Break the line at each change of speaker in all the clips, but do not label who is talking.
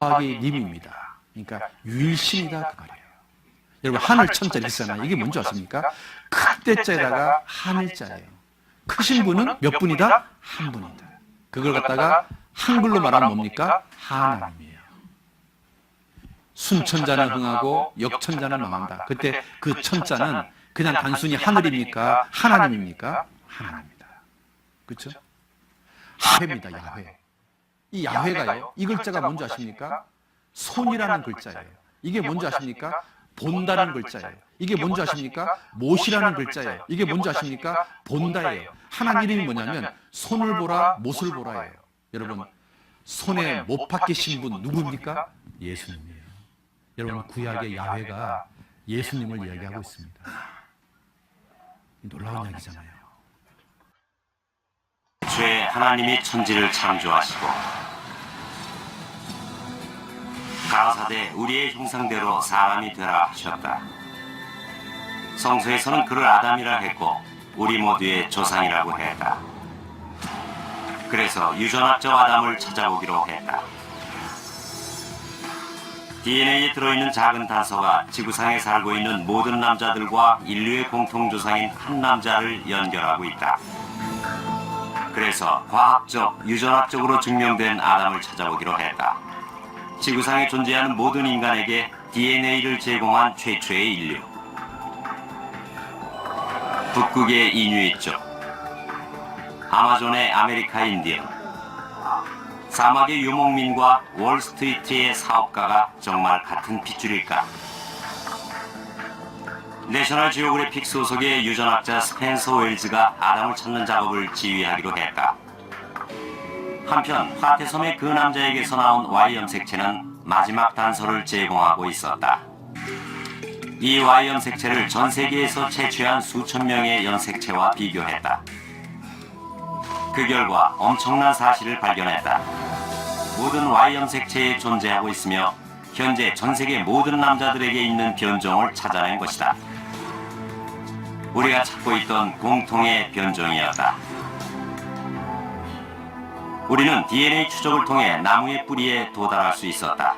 곱하기 님입니다. 그러니까 유일신이다 그 말이에요. 여러분 하늘 천자 있잖아요. 이게 뭔지 아십니까? 큰 때자에다가 하늘자예요. 크신 분은 몇 분이다? 한 분이다. 그걸 갖다가 한글로 말하면 뭡니까? 하나님이에요. 순천자는 흥하고 역천자는 망한다. 그때 그 천자는 그냥 단순히 하늘입니까? 하나님입니까? 하나님입니다. 그렇죠? 야훼입니다. 야훼. 이 야훼가요. 이 글자가 뭔지 아십니까? 손이라는 글자예요. 이게 뭔지 아십니까? 본다는 글자예요. 이게 뭔지 아십니까? 못이라는 글자예요. 이게 뭔지 아십니까? 본다예요. 하나님 이름이 뭐냐면 손을 보라, 못을 보라예요. 여러분, 손에 못 박히신 분 누굽니까? 예수님이에요. 여러분, 구약의 야훼가 예수님을 이야기하고 있습니다. 놀라운 이야기잖아요.
죄 하나님이 천지를 창조하시고 가라사대 우리의 형상대로 사람이 되라 하셨다. 성서에서는 그를 아담이라 했고 우리 모두의 조상이라고 했다. 그래서 유전학적 아담을 찾아보기로 했다. DNA에 들어있는 작은 단서가 지구상에 살고 있는 모든 남자들과 인류의 공통조상인 한 남자를 연결하고 있다. 그래서 과학적, 유전학적으로 증명된 아담을 찾아보기로 했다. 지구상에 존재하는 모든 인간에게 DNA를 제공한 최초의 인류. 북극의 이누이족, 아마존의 아메리카 인디언, 사막의 유목민과 월스트리트의 사업가가 정말 같은 핏줄일까? 내셔널 지오그래픽 소속의 유전학자 스펜서 웰즈가 아담을 찾는 작업을 지휘하기로 했다. 한편 화태섬의 그 남자에게서 나온 Y 염색체는 마지막 단서를 제공하고 있었다. 이 Y 염색체를 전 세계에서 채취한 수천 명의 염색체와 비교했다. 그 결과 엄청난 사실을 발견했다. 모든 Y 염색체에 존재하고 있으며 현재 전 세계 모든 남자들에게 있는 변종을 찾아낸 것이다. 우리가 찾고 있던 공통의 변종이었다. 우리는 DNA 추적을 통해 나무의 뿌리에 도달할 수 있었다.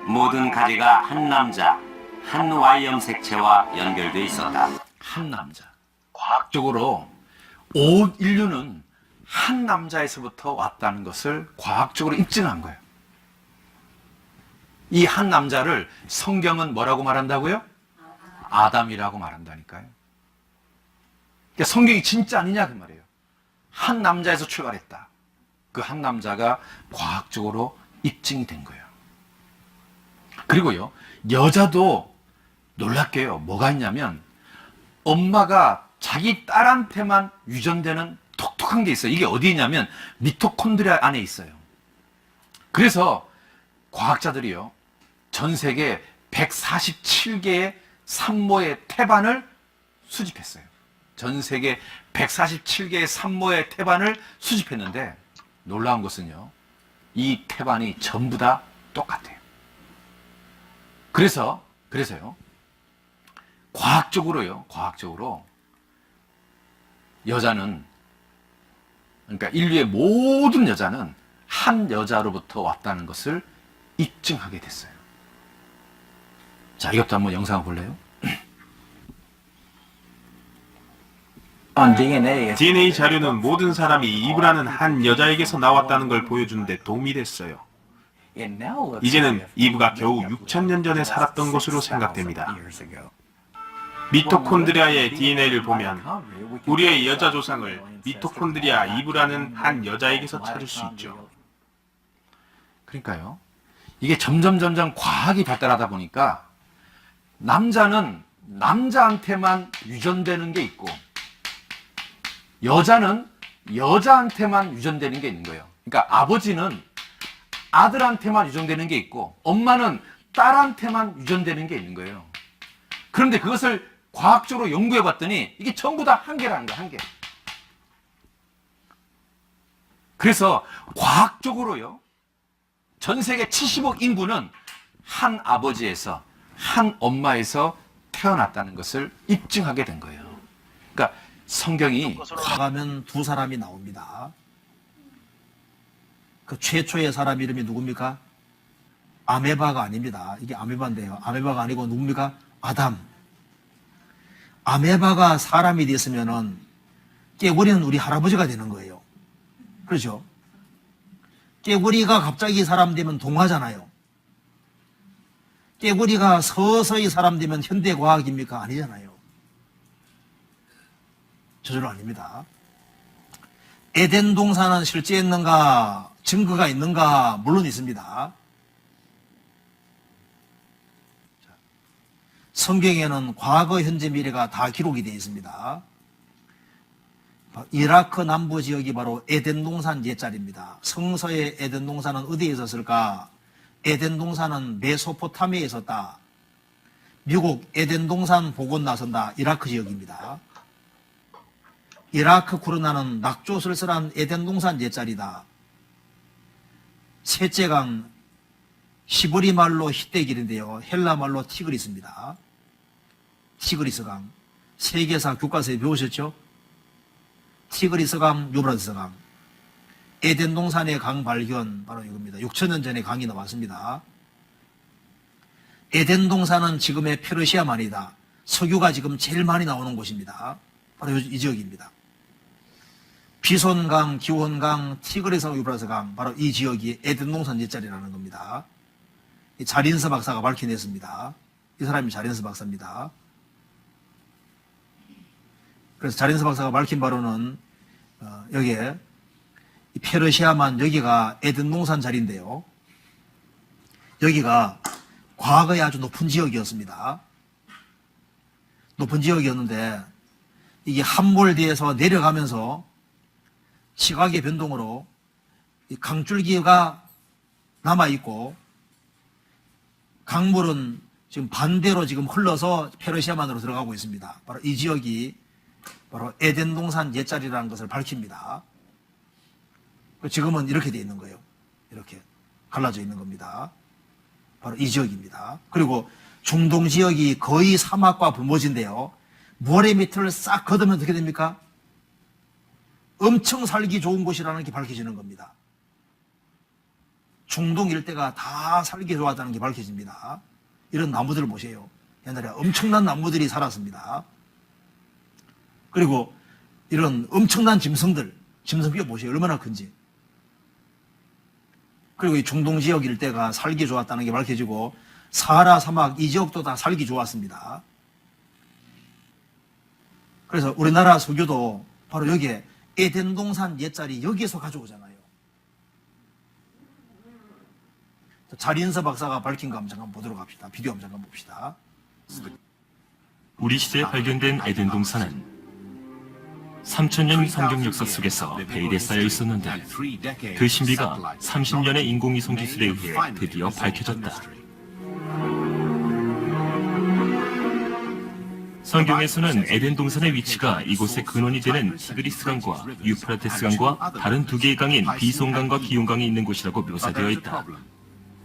모든 가지가 한 남자, 한 Y 염색체와 연결돼 있었다.
한 남자. 과학적으로 온 인류는 한 남자에서부터 왔다는 것을 과학적으로 입증한 거예요. 이 한 남자를 성경은 뭐라고 말한다고요? 아담이라고 말한다니까요. 그러니까 성경이 진짜 아니냐 그 말이에요. 한 남자에서 출발했다. 그 한 남자가 과학적으로 입증이 된 거예요. 그리고요, 여자도 놀랍게요, 뭐가 있냐면 엄마가 자기 딸한테만 유전되는 독특한 게 있어요. 이게 어디에 있냐면 미토콘드리아 안에 있어요. 그래서 과학자들이요, 전 세계 147개의 산모의 태반을 수집했어요. 전 세계 147개의 산모의 태반을 수집했는데 놀라운 것은요, 이 태반이 전부 다 똑같아요. 그래서요, 과학적으로 여자는, 그러니까 인류의 모든 여자는 한 여자로부터 왔다는 것을 입증하게 됐어요. 자, 이것도 한번 영상을 볼래요?
DNA 자료는 모든 사람이 이브라는 한 여자에게서 나왔다는 걸 보여주는 데 도움이 됐어요. 이제는 이브가 겨우 6,000년 전에 살았던 것으로 생각됩니다. 미토콘드리아의 DNA를 보면 우리의 여자 조상을 미토콘드리아 이브라는 한 여자에게서 찾을 수 있죠.
그러니까요, 이게 점점 과학이 발달하다 보니까 남자는 남자한테만 유전되는 게 있고 여자는 여자한테만 유전되는 게 있는 거예요. 그러니까 아버지는 아들한테만 유전되는 게 있고 엄마는 딸한테만 유전되는 게 있는 거예요. 그런데 그것을 과학적으로 연구해 봤더니 이게 전부 다 한 개라는 거야, 한 개. 그래서 과학적으로요, 전 세계 70억 인구는 한 아버지에서, 한 엄마에서 태어났다는 것을 입증하게 된 거예요. 그러니까 성경이
가면 두 사람이 나옵니다. 그 최초의 사람 이름이 누굽니까? 아메바가 아닙니다. 이게 아메바인데요. 아메바가 아니고 누굽니까? 아담. 아메바가 사람이 됐으면은 깨구리는 우리 할아버지가 되는 거예요. 그렇죠? 깨구리가 갑자기 사람 되면 동화잖아요. 깨구리가 서서히 사람 되면 현대과학입니까? 아니잖아요. 저절로 아닙니다. 에덴 동산은 실제 있는가, 증거가 있는가? 물론 있습니다. 성경에는 과거, 현재, 미래가 다 기록이 되어 있습니다. 이라크 남부 지역이 바로 에덴 동산 옛자리입니다. 성서의 에덴 동산은 어디에 있었을까? 에덴 동산은 메소포타미아에 있었다. 미국 에덴 동산 복원 나선다. 이라크 지역입니다. 이라크 쿠르나는 낙조슬슬한 에덴 동산 옛자리다. 셋째강 히브리 말로 히데길인데요. 헬라 말로 티그리스입니다. 티그리스강. 세계사 교과서에 배우셨죠? 티그리스강, 유브라데스강. 에덴 동산의 강 발견 바로 이겁니다. 6,000년 전에 강이 나왔습니다. 에덴 동산은 지금의 페르시아만이다. 석유가 지금 제일 많이 나오는 곳입니다. 바로 이 지역입니다. 비손강, 기온강, 티그리스강, 유브라데스강 바로 이 지역이 에덴 동산 옛자리라는 겁니다. 자린스 박사가 밝혀냈습니다. 이 사람이 자린스 박사입니다. 그래서 자린스 박사가 밝힌 바로는 여기에 페르시아만 여기가 에덴 동산 자리인데요. 여기가 과거에 아주 높은 지역이었습니다. 높은 지역이었는데 이게 함몰대에서 내려가면서 시각의 변동으로 강줄기가 남아있고 강물은 지금 반대로 지금 흘러서 페르시아만으로 들어가고 있습니다. 바로 이 지역이 바로 에덴 동산 옛자리라는 것을 밝힙니다. 지금은 이렇게 되어 있는 거예요. 이렇게 갈라져 있는 겁니다. 바로 이 지역입니다. 그리고 중동 지역이 거의 사막과 분모지인데요. 모래 밑을 싹 걷으면 어떻게 됩니까? 엄청 살기 좋은 곳이라는 게 밝혀지는 겁니다. 중동 일대가 다 살기 좋았다는 게 밝혀집니다. 이런 나무들을 보세요. 옛날에 엄청난 나무들이 살았습니다. 그리고 이런 엄청난 짐승들, 짐승뼈 보세요. 얼마나 큰지. 그리고 이 중동 지역 일대가 살기 좋았다는 게 밝혀지고 사하라 사막 이 지역도 다 살기 좋았습니다. 그래서 우리나라 석유도 바로 여기에 에덴 동산 옛자리 여기에서 가져오잖아요. 자린서 박사가 밝힌 거 한번 잠깐 보도록 합시다. 비디오 한번 잠깐 봅시다.
우리 시대에 발견된 에덴 동산은 3,000년 성경 역사 속에서 베일에 쌓여 있었는데 그 신비가 30년의 인공위성 기술에 의해 드디어 밝혀졌다. 성경에서는 에덴 동산의 위치가 이곳의 근원이 되는 티그리스강과 유프라테스강과 다른 두 개의 강인 비손강과 기온강이 있는 곳이라고 묘사되어 있다.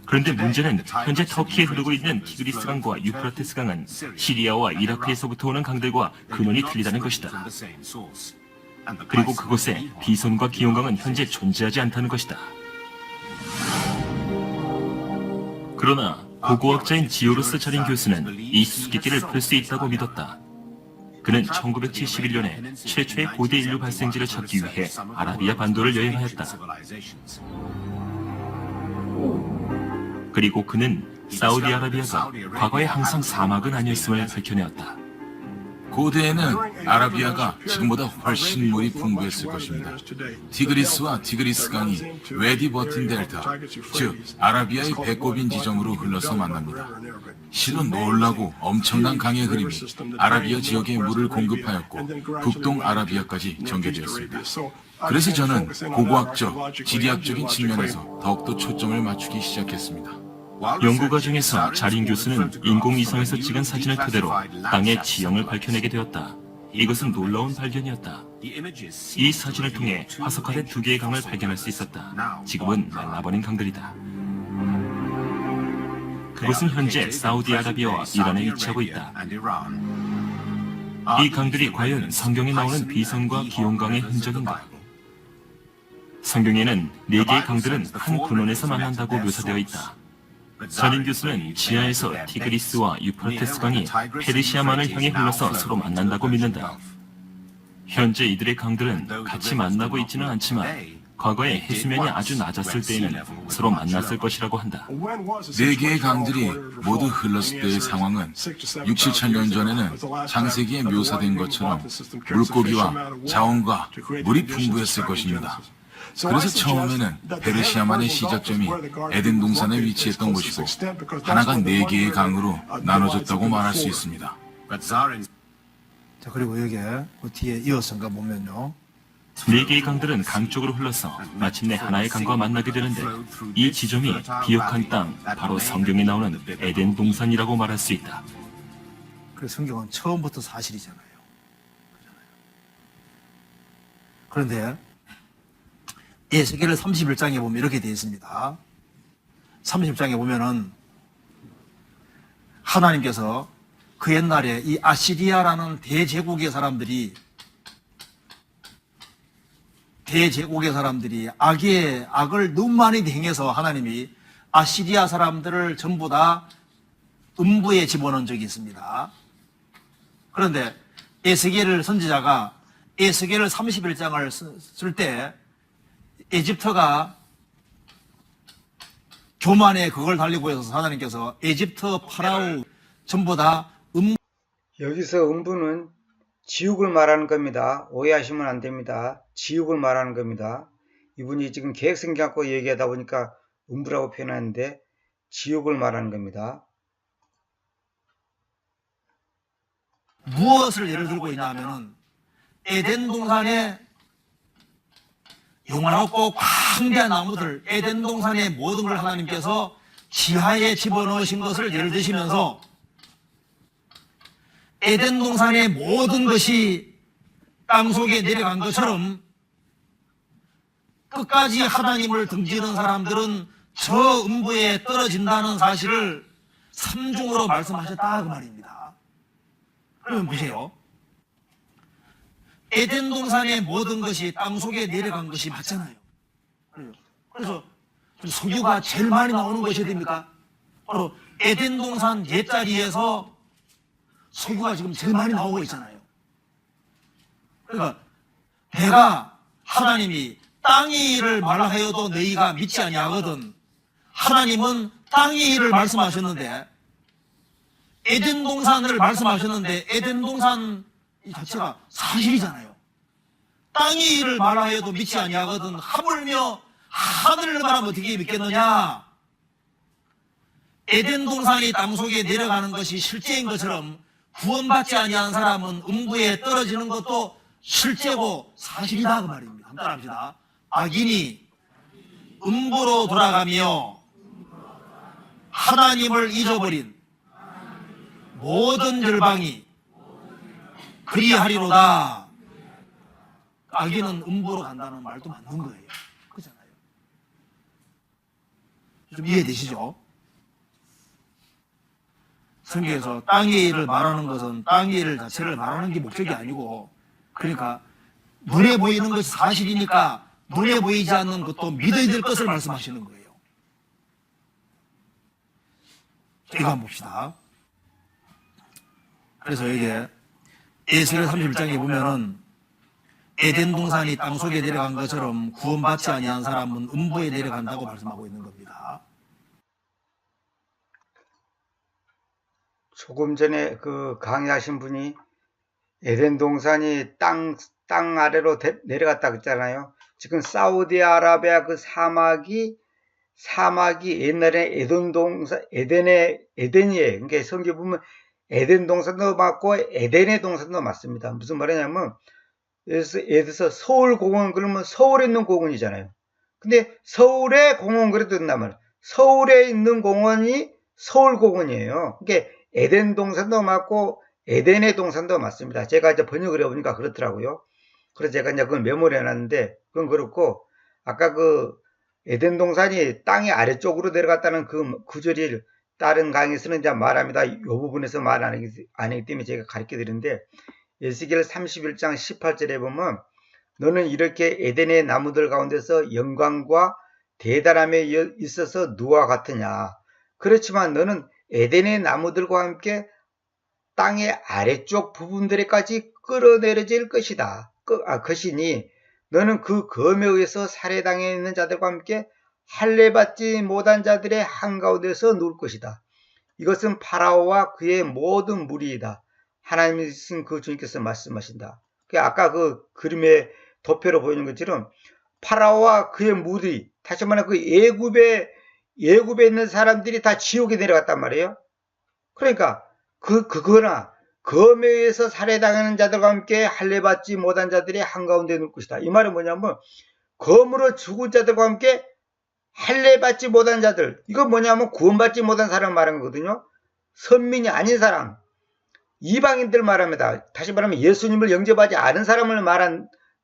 그런데 문제는 현재 터키에 흐르고 있는 티그리스강과 유프라테스강은 시리아와 이라크에서부터 오는 강들과 근원이 틀리다는 것이다. 그리고 그곳에 비손과 기온강은 현재 존재하지 않다는 것이다. 그러나 고고학자인 지오르스 자린 교수는 이 수수께끼를 풀 수 있다고 믿었다. 그는 1971년에 최초의 고대 인류 발생지를 찾기 위해 아라비아 반도를 여행하였다. 그리고 그는 사우디아라비아가 과거에 항상 사막은 아니었음을 밝혀내었다.
고대에는 아라비아가 지금보다 훨씬 물이 풍부했을 것입니다. 티그리스와 티그리스강이 웨디 버틴 델타, 즉 아라비아의 배꼽인 지점으로 흘러서 만납니다. 실은 놀라고 엄청난 강의 흐름이 아라비아 지역에 물을 공급하였고 북동 아라비아까지 전개되었습니다. 그래서 저는 고고학적, 지리학적인 측면에서 더욱더 초점을 맞추기 시작했습니다.
연구 과정에서 자린 교수는 인공위성에서 찍은 사진을 토대로 땅의 지형을 밝혀내게 되었다. 이것은 놀라운 발견이었다. 이 사진을 통해 화석화된 두 개의 강을 발견할 수 있었다. 지금은 말라버린 강들이다. 그것은 현재 사우디아라비아와 이란에 위치하고 있다. 이 강들이 과연 성경에 나오는 비손과 기온강의 흔적인가? 성경에는 네 개의 강들은 한 근원에서 만난다고 묘사되어 있다. 전인 교수는 지하에서 티그리스와 유프라테스 강이 페르시아만을 향해 흘러서 서로 만난다고 믿는다. 현재 이들의 강들은 같이 만나고 있지는 않지만 과거에 해수면이 아주 낮았을 때에는 서로 만났을 것이라고 한다.
네 개의 강들이 모두 흘렀을 때의 상황은 6, 7천 년 전에는 창세기에 묘사된 것처럼 물고기와 자원과 물이 풍부했을 것입니다. 그래서 처음에는 페르시아만의 시작점이 에덴 동산에 위치했던 곳이고 하나가 네 개의 강으로 나눠졌다고 말할 수 있습니다.
자, 그리고 여기에 그 뒤에 이어서가 보면요.
네 개의 강들은 강 쪽으로 흘러서 마침내 하나의 강과 만나게 되는데 이 지점이 비옥한 땅, 바로 성경에 나오는 에덴 동산이라고 말할 수 있다.
그래서 성경은 처음부터 사실이잖아요. 그런데 에스겔 31장에 보면 이렇게 되어 있습니다. 30장에 보면은 하나님께서 그 옛날에 이 아시리아라는 대제국의 사람들이 악을 너무 많이 행해서 하나님이 아시리아 사람들을 전부 다 음부에 집어넣은 적이 있습니다. 그런데 에스겔 선지자가 에스겔 31장을 쓸 때 에집트가 교만에 그걸 달리고 해서 하나님께서 에집트 파라오 전부 다
여기서 음부는 지옥을 말하는 겁니다. 오해하시면 안 됩니다. 지옥을 말하는 겁니다. 이분이 지금 계획성 갖고 얘기하다 보니까 음부라고 표현하는데 지옥을 말하는 겁니다.
무엇을 예를 들고 있냐 하면은 에덴 동산에 용화롭고 광대한 나무들, 에덴 동산의 모든 걸 하나님께서 지하에 집어넣으신 것을 예를 드시면서 에덴 동산의 모든 것이 땅속에 내려간 것처럼 끝까지 하나님을 등지는 사람들은 저 음부에 떨어진다는 사실을 삼중으로 말씀하셨다 그 말입니다. 그러면 보세요. 에덴 동산의 모든 것이 땅속에 내려간 것이 맞잖아요. 그래서 석유가 제일 많이 나오는 것이 됩니까? 바로 에덴 동산 옛자리에서 석유가 지금 제일 많이 나오고 있잖아요. 그러니까 내가 하나님이 땅의 일을 말하여도 너희가 믿지 아니하거든. 하나님은 땅의 일을 말씀하셨는데 에덴 동산을 말씀하셨는데 에덴 동산 이 자체가 사실이잖아요. 땅의 일을 말하여도 믿지 아니하거든. 하물며 하늘을 말하면 어떻게 믿겠느냐? 에덴 동산이 땅속에 내려가는 것이 실제인 것처럼 구원받지 아니한 사람은 음부에 떨어지는 것도 실제고 사실이다 그 말입니다. 한번 따라합시다. 악인이 음부로 돌아가며 하나님을 잊어버린 모든 열방이 그리하리로다. 악인은 음부로 간다는 말도 맞는 거예요. 그렇잖아요. 좀 이해되시죠? 성경에서 땅의 일을 말하는 것은 땅의 일 자체를 말하는 게 목적이 아니고, 그러니까 눈에 보이는 것이 사실이니까 눈에 보이지 않는 것도 믿어야 될 것을 말씀하시는 거예요. 이거 한번 봅시다. 그래서 이게 에스겔 31장에 보면은 에덴 동산이 땅속에 내려간 것처럼 구원받지 아니한 사람은 음부에 내려간다고 말씀하고 있는 겁니다.
조금 전에 그 강의하신 분이 에덴 동산이 땅 아래로 내려갔다 그랬잖아요. 지금 사우디아라비아 그 사막이 옛날에 에덴이에요. 그러니까 성경 보면 에덴 동산도 맞고 에덴의 동산도 맞습니다. 무슨 말이냐면 예를 들어서 서울공원 그러면 서울에 있는 공원이잖아요. 근데 서울에 공원 그래도 된단 말이에요. 서울에 있는 공원이 서울공원이에요. 그러니까 에덴 동산도 맞고 에덴의 동산도 맞습니다. 제가 이제 번역을 해보니까 그렇더라고요. 그래서 제가 이제 그걸 메모를 해놨는데 그건 그렇고, 아까 그 에덴 동산이 땅의 아래쪽으로 내려갔다는 그 구절이 다른 강의에서는 이제 말합니다. 이 부분에서 말 안 하기 때문에 제가 가르쳐 드리는데, 에스겔 31장 18절에 보면 너는 이렇게 에덴의 나무들 가운데서 영광과 대단함에 있어서 누가 같으냐. 그렇지만 너는 에덴의 나무들과 함께 땅의 아래쪽 부분들에까지 끌어내려질 것이다. 것이니 너는 그 검에 의해서 살해당해 있는 자들과 함께 할례받지 못한 자들의 한가운데서 누울 것이다. 이것은 파라오와 그의 모든 무리이다. 하나님이신 그 주님께서 말씀하신다. 아까 그 그림의 도표로 보이는 것처럼 파라오와 그의 무리, 다시 말하면 그 예굽에 있는 사람들이 다 지옥에 내려갔단 말이에요. 그러니까 그거나 검에 의해서 살해당하는 자들과 함께 할례받지 못한 자들이 한가운데 누울 것이다. 이 말은 뭐냐면 검으로 죽은 자들과 함께 할례받지 못한 자들, 이건 뭐냐면 구원받지 못한 사람 말하는 거거든요. 선민이 아닌 사람, 이방인들 말합니다. 다시 말하면 예수님을 영접하지 않은 사람을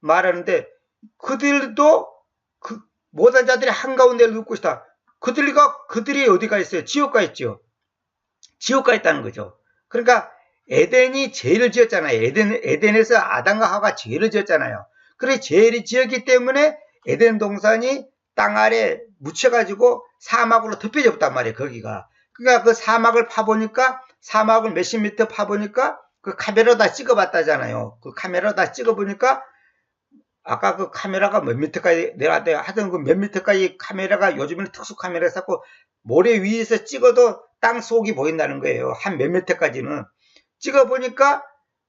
말하는데 그들도 못한 자들이 한가운데 누울 것이다. 그들이 어디가 있어요? 지옥가 있죠. 지옥가 있다는 거죠. 그러니까 에덴이 죄를 지었잖아요. 에덴에서 아담과 하와가 죄를 지었잖아요. 그래 죄를 지었기 때문에 에덴 동산이 땅 아래 묻혀가지고 사막으로 덮여졌단 말이에요. 거기가. 그러니까 그 사막을 파보니까 사막을 몇십 미터 파보니까 그 카메라 다 찍어봤다잖아요. 그 카메라 다 찍어보니까 아까 그 카메라가 몇 미터까지 내려갔대요. 하여튼 그 몇 미터까지 카메라가 요즘에는 특수 카메라 쌓고 모래 위에서 찍어도 땅 속이 보인다는 거예요. 한 몇 미터까지는. 찍어보니까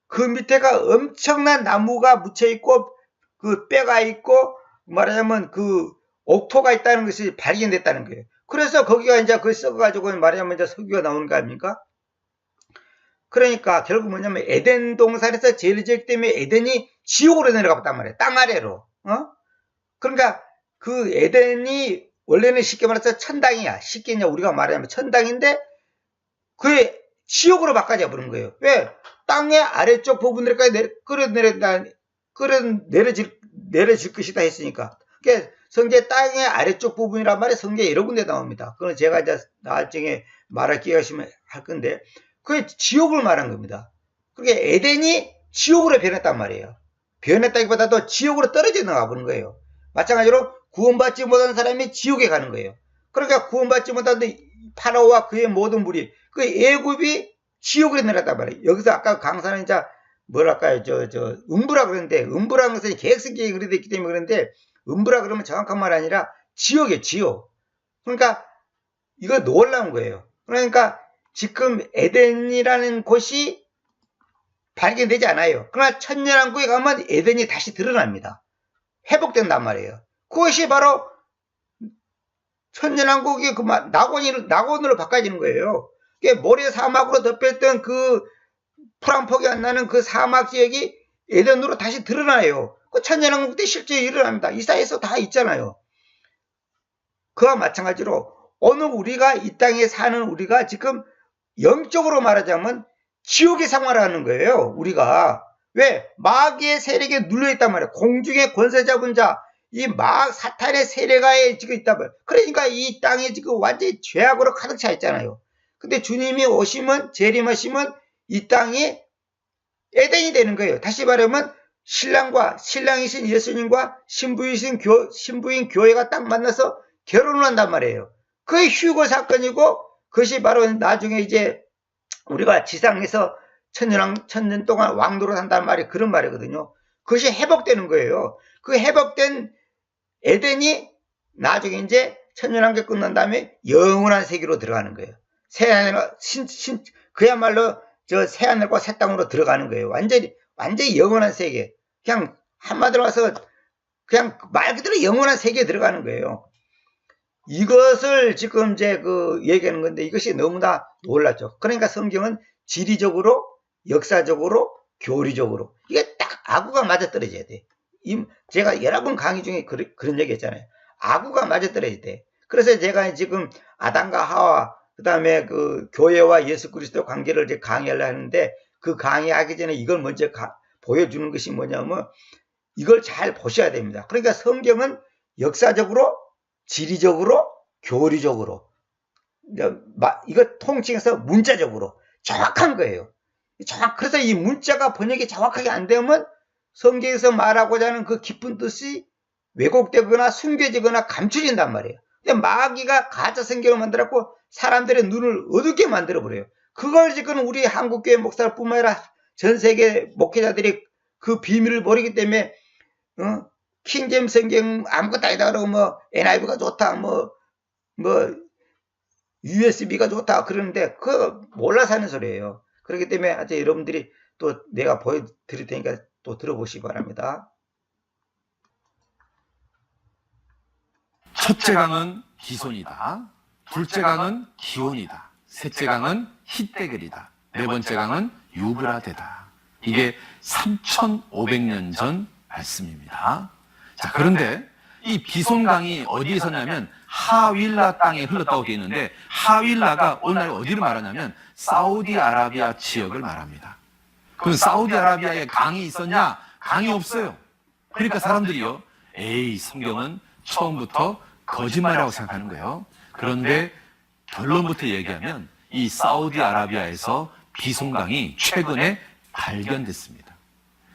그 밑에가 엄청난 나무가 묻혀있고 그 뼈가 있고 말하자면 그 옥토가 있다는 것이 발견됐다는 거예요. 그래서 거기가 이제 그 썩어가지고 말하자면 이제 석유가 나오는 거 아닙니까? 그러니까 결국 뭐냐면 에덴 동산에서 죄를 지었기 때문에 에덴이 지옥으로 내려갔단 말이에요. 땅 아래로. 그러니까 그 에덴이 원래는 쉽게 말해서 천당이야. 쉽게 이제 우리가 말하자면 천당인데 그게 지옥으로 바꿔져 버린 거예요. 왜? 땅의 아래쪽 부분들까지 내려질 것이다 했으니까. 그러니까 성경에 땅의 아래쪽 부분이란 말이 성경에 여러 군데 나옵니다. 그건 제가 이제 나중에 말할 기회가 있으면 할 건데, 그게 지옥을 말한 겁니다. 그러니까 에덴이 지옥으로 변했단 말이에요. 변했다기보다도 지옥으로 떨어져 나가 보는 거예요. 마찬가지로 구원받지 못한 사람이 지옥에 가는 거예요. 그러니까 구원받지 못한 파라오와 그의 모든 무리, 그 애굽이 지옥으로 내렸단 말이에요. 여기서 아까 강사는 이제 뭐랄까요, 음부라 그러는데, 음부라는 것은 계획성격이 그리 됐기 때문에 그런데, 음부라 그러면 정확한 말 아니라 지옥이에요, 지옥. 그러니까 이거 놀라운 거예요. 그러니까 지금 에덴이라는 곳이 발견되지 않아요. 그러나 천년왕국에 가면 에덴이 다시 드러납니다. 회복된단 말이에요. 그것이 바로 천년왕국이 낙원으로 바꿔지는 거예요. 모래 사막으로 덮였던 그 풀한폭이 안 나는 그 사막 지역이 에덴으로 다시 드러나요. 그 천년왕국 때 실제 일어납니다. 이사야에서 다 있잖아요. 그와 마찬가지로 오늘 우리가 이 땅에 사는 우리가 지금 영적으로 말하자면 지옥의 생활을 하는 거예요. 우리가. 왜? 마귀의 세력에 눌려있단 말이에요. 공중의 권세 잡은 자, 이 사탄의 세력가에 지금 있단 말이에요. 그러니까 이 땅에 지금 완전히 죄악으로 가득 차 있잖아요. 근데 주님이 오시면, 재림하시면 이 땅이 에덴이 되는 거예요. 다시 말하면 신랑이신 예수님과 신부인 교회가 딱 만나서 결혼을 한단 말이에요. 그게 휴거 사건이고, 그것이 바로 나중에 이제 우리가 지상에서 천년 동안 왕노릇 한다는 말이 그런 말이거든요. 그것이 회복되는 거예요. 그 회복된 에덴이 나중에 이제 천년왕국 끝난 다음에 영원한 세계로 들어가는 거예요. 그야말로 새하늘과 새 땅으로 들어가는 거예요. 완전히 영원한 세계. 그냥 한마디로 와서 그냥 말 그대로 영원한 세계에 들어가는 거예요. 이것을 지금 이제 얘기하는 건데 이것이 너무나 놀랐죠. 그러니까 성경은 지리적으로, 역사적으로, 교리적으로 이게 딱 아구가 맞아떨어져야 돼. 제가 여러 번 강의 중에 그런 얘기 했잖아요. 아구가 맞아떨어져야 돼. 그래서 제가 지금 아담과 하와, 그 다음에 그 교회와 예수 그리스도 관계를 이제 강의하려 하는데 그 강의하기 전에 이걸 먼저 보여주는 것이 뭐냐면 이걸 잘 보셔야 됩니다. 그러니까 성경은 역사적으로, 지리적으로, 교리적으로, 이거 통칭해서 문자적으로 정확한 거예요. 그래서 이 문자가 번역이 정확하게 안 되면 성경에서 말하고자 하는 그 깊은 뜻이 왜곡되거나 숨겨지거나 감춰진단 말이에요. 근데 마귀가 가짜 성경을 만들었고 사람들의 눈을 어둡게 만들어버려요. 그걸 지금 우리 한국교회 목사뿐만 아니라 전 세계 목회자들이 그 비밀을 모르기 때문에 킹제임 성경 아무것도 아니다 그러고 뭐 NIV가 좋다 뭐 USB가 좋다 그러는데 그거 몰라서 하는 소리예요. 그렇기 때문에 아주 여러분들이 또 내가 보여드릴 테니까 또 들어보시기 바랍니다.
첫째 강은 기손이다. 둘째 강은 기온이다. 셋째 강은 힛데겔이다. 네 번째 강은 유브라데다. 이게 3,500년 전 말씀입니다. 자, 그런데 이 비손강이 어디에 섰냐면 하윌라 땅에 흘렀다고 되어 있는데 하윌라가 오늘날 어디를 말하냐면 사우디아라비아 지역을 말합니다. 그럼 사우디아라비아에 강이 있었냐? 강이 없어요. 그러니까 사람들이요, 에이, 성경은 처음부터 거짓말이라고 생각하는 거예요. 그런데 결론부터 얘기하면 이 사우디아라비아에서 비손강이 최근에 발견됐습니다.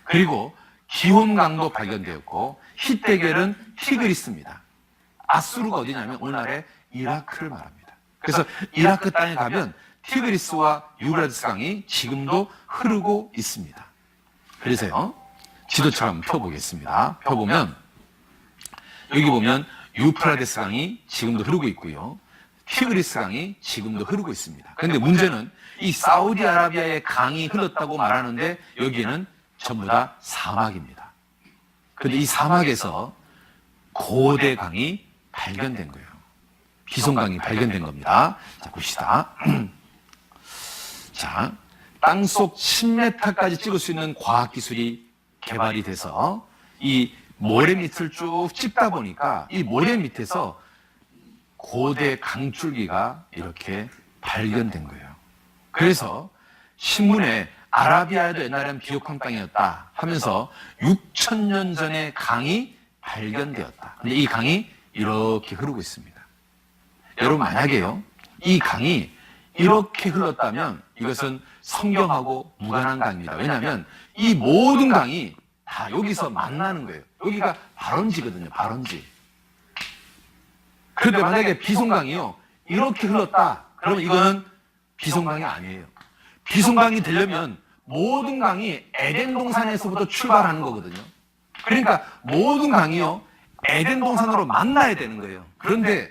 그리고 기혼강도 발견되었고 힛데겔은 티그리스입니다. 아수르가 어디냐면 오늘날의 이라크를 말합니다. 그래서 이라크 땅에 가면 티그리스와 유브라데스 강이 지금도 흐르고 있습니다. 그래서요, 지도처럼 펴보겠습니다. 펴보면 여기 보면 유프라데스 강이 지금도 흐르고 있고요. 티그리스 강이 지금도 흐르고 있습니다. 그런데 문제는 이 사우디아라비아의 강이 흘렀다고 말하는데 여기에는 전부 다 사막입니다. 그런데 이 사막에서 고대 강이 발견된 거예요. 비손강이 발견된 겁니다. 자, 봅시다. 자, 땅속 10m까지 찍을 수 있는 과학기술이 개발이 돼서 이 모래 밑을 쭉 찝다 보니까 이 모래 밑에서 고대 강줄기가 이렇게 발견된 거예요. 그래서 신문에 아라비아에도 옛날엔 비옥한 땅이었다 하면서 6,000년 전에 강이 발견되었다. 근데 이 강이 이렇게 흐르고 있습니다. 여러분, 만약에요, 이 강이 이렇게 흘렀다면 이것은 성경하고 무관한 강입니다. 왜냐하면 이 모든 강이 다 여기서 만나는 거예요. 여기가 발원지거든요, 발원지. 그런데 만약에 비손강이요, 이렇게 흘렀다, 그러면 이거는 비손강이 아니에요. 비손강이 되려면 모든 강이 에덴 동산에서부터 출발하는 거거든요. 그러니까 모든 강이요, 에덴 동산으로 만나야 되는 거예요. 그런데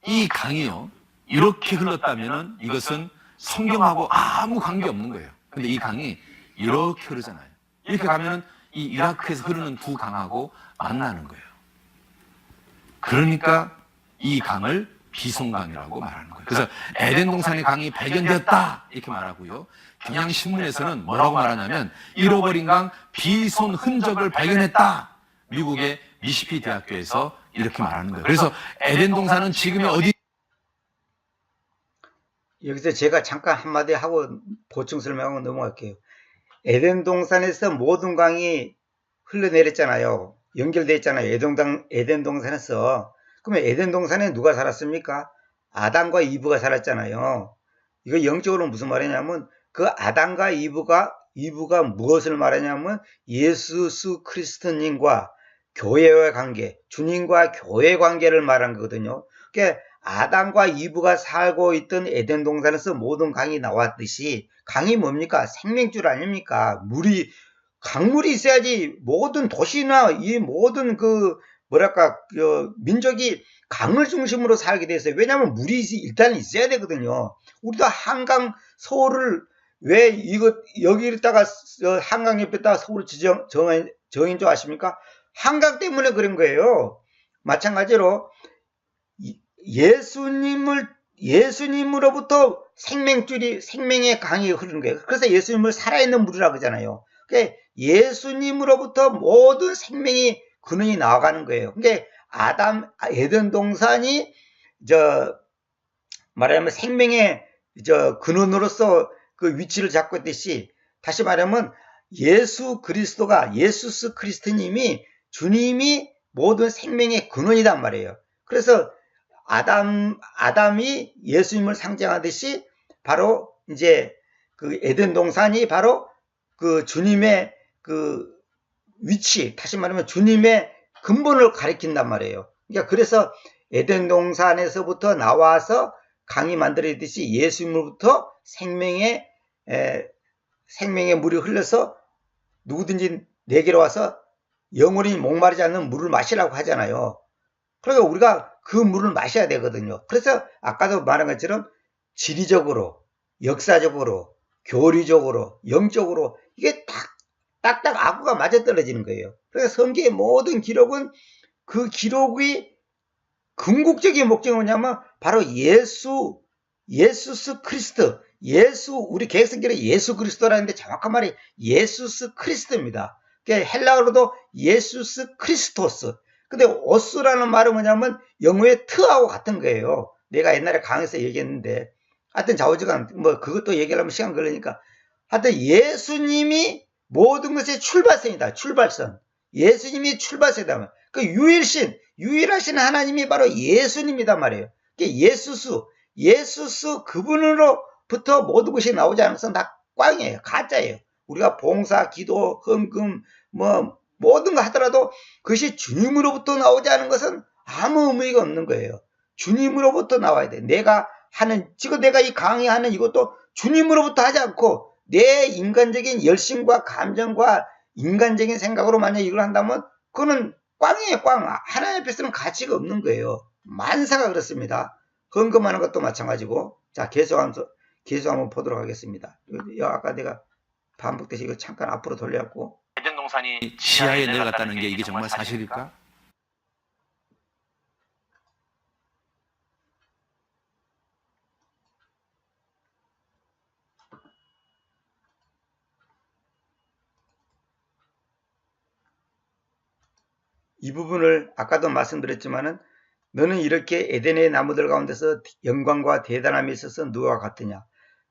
이 강이요, 이렇게 흘렀다면 이것은 성경하고 아무 관계 없는 거예요. 근데 이 강이 이렇게 흐르잖아요. 이렇게 가면 이 이라크에서 흐르는 두 강하고 만나는 거예요. 그러니까 이 강을 비손강이라고 말하는 거예요. 그래서 에덴 동산의 강이 발견되었다 이렇게 말하고요. 경향신문에서는 뭐라고 말하냐면 잃어버린 강 비손 흔적을 발견했다. 미국의 미시피 대학교에서 이렇게 말하는 거예요. 그래서 에덴 동산은 지금의 어디?
여기서 제가 잠깐 한마디 하고 보충 설명하고 넘어갈게요. 에덴 동산에서 모든 강이 흘러내렸잖아요. 연결되어 있잖아요. 에덴 동산에서. 그러면 에덴 동산에 누가 살았습니까? 아담과 이브가 살았잖아요. 이거 영적으로 무슨 말이냐면 그 아담과 이브가 무엇을 말하냐면 예수 그리스도님과 교회와의 관계, 주님과 교회 관계를 말한 거거든요. 그러니까 아담과 이브가 살고 있던 에덴 동산에서 모든 강이 나왔듯이 강이 뭡니까? 생명줄 아닙니까? 강물이 있어야지 모든 도시나 이 모든 민족이 강을 중심으로 살게 돼 있어요. 왜냐하면 물이 일단 있어야 되거든요. 우리도 한강 서울을 왜 여기다가 한강 옆에다가 서울을 정인 줄 아십니까? 한강 때문에 그런 거예요. 마찬가지로 예수님으로부터 생명의 강이 흐르는 거예요. 그래서 예수님을 살아있는 물이라고 하잖아요. 그러니까 예수님으로부터 모든 생명이 근원이 나아가는 거예요. 그러니까 에덴 동산이 말하자면 생명의 근원으로서 그 위치를 잡고 있듯이, 다시 말하면 예수 그리스도님이 주님이 모든 생명의 근원이란 말이에요. 그래서 아담이 예수님을 상징하듯이 바로 이제 그 에덴 동산이 바로 그 주님의 그 위치, 다시 말하면 주님의 근본을 가리킨단 말이에요. 그러니까 그래서 에덴 동산에서부터 나와서 강이 만들어지듯이 예수님으로부터 생명의 물이 흘러서 누구든지 내게로 와서 영원히 목마르지 않는 물을 마시라고 하잖아요. 그러니까 우리가 그 물을 마셔야 되거든요. 그래서 아까도 말한 것처럼 지리적으로, 역사적으로, 교리적으로, 영적으로 이게 딱딱 아구가 맞아떨어지는 거예요. 그래서 성경의 모든 기록은 그 기록이 궁극적인 목적이 뭐냐면 바로 예수스 크리스트, 우리 개혁성경에 예수 그리스도라는데 정확한 말이 예수스 크리스토입니다. 그러니까 헬라어로도 예수스 크리스토스. 근데 오스라는 말은 뭐냐면 영어의 트하고 같은 거예요. 내가 옛날에 강의에서 얘기했는데 하여튼 좌우지간 뭐 그것도 얘기하려면 시간 걸리니까 하여튼 예수님이 모든 것의 출발선이다. 출발선. 예수님이 출발선이다. 그 유일하신 하나님이 바로 예수님이단 말이에요. 예수스 그분으로부터 모든 것이 나오지 않은 것은 다 꽝이에요. 가짜예요. 우리가 봉사, 기도, 헌금 뭐 모든 거 하더라도 그것이 주님으로부터 나오지 않은 것은 아무 의미가 없는 거예요. 주님으로부터 나와야 돼. 지금 내가 이 강의하는 이것도 주님으로부터 하지 않고 내 인간적인 열심과 감정과 인간적인 생각으로 만약 이걸 한다면 그거는 꽝이에요, 꽝. 하나님 앞에서는 가치가 없는 거예요. 만사가 그렇습니다. 헌금하는 것도 마찬가지고. 자, 계속 한번 보도록 하겠습니다. 아까 내가 반복돼서 이거 잠깐 앞으로 돌려갖고.
에덴 동산이 지하에 내려갔다는 게 이게 정말 사실일까?
이 부분을 아까도 말씀드렸지만은 너는 이렇게 에덴의 나무들 가운데서 영광과 대단함이 있어서 누가 같으냐.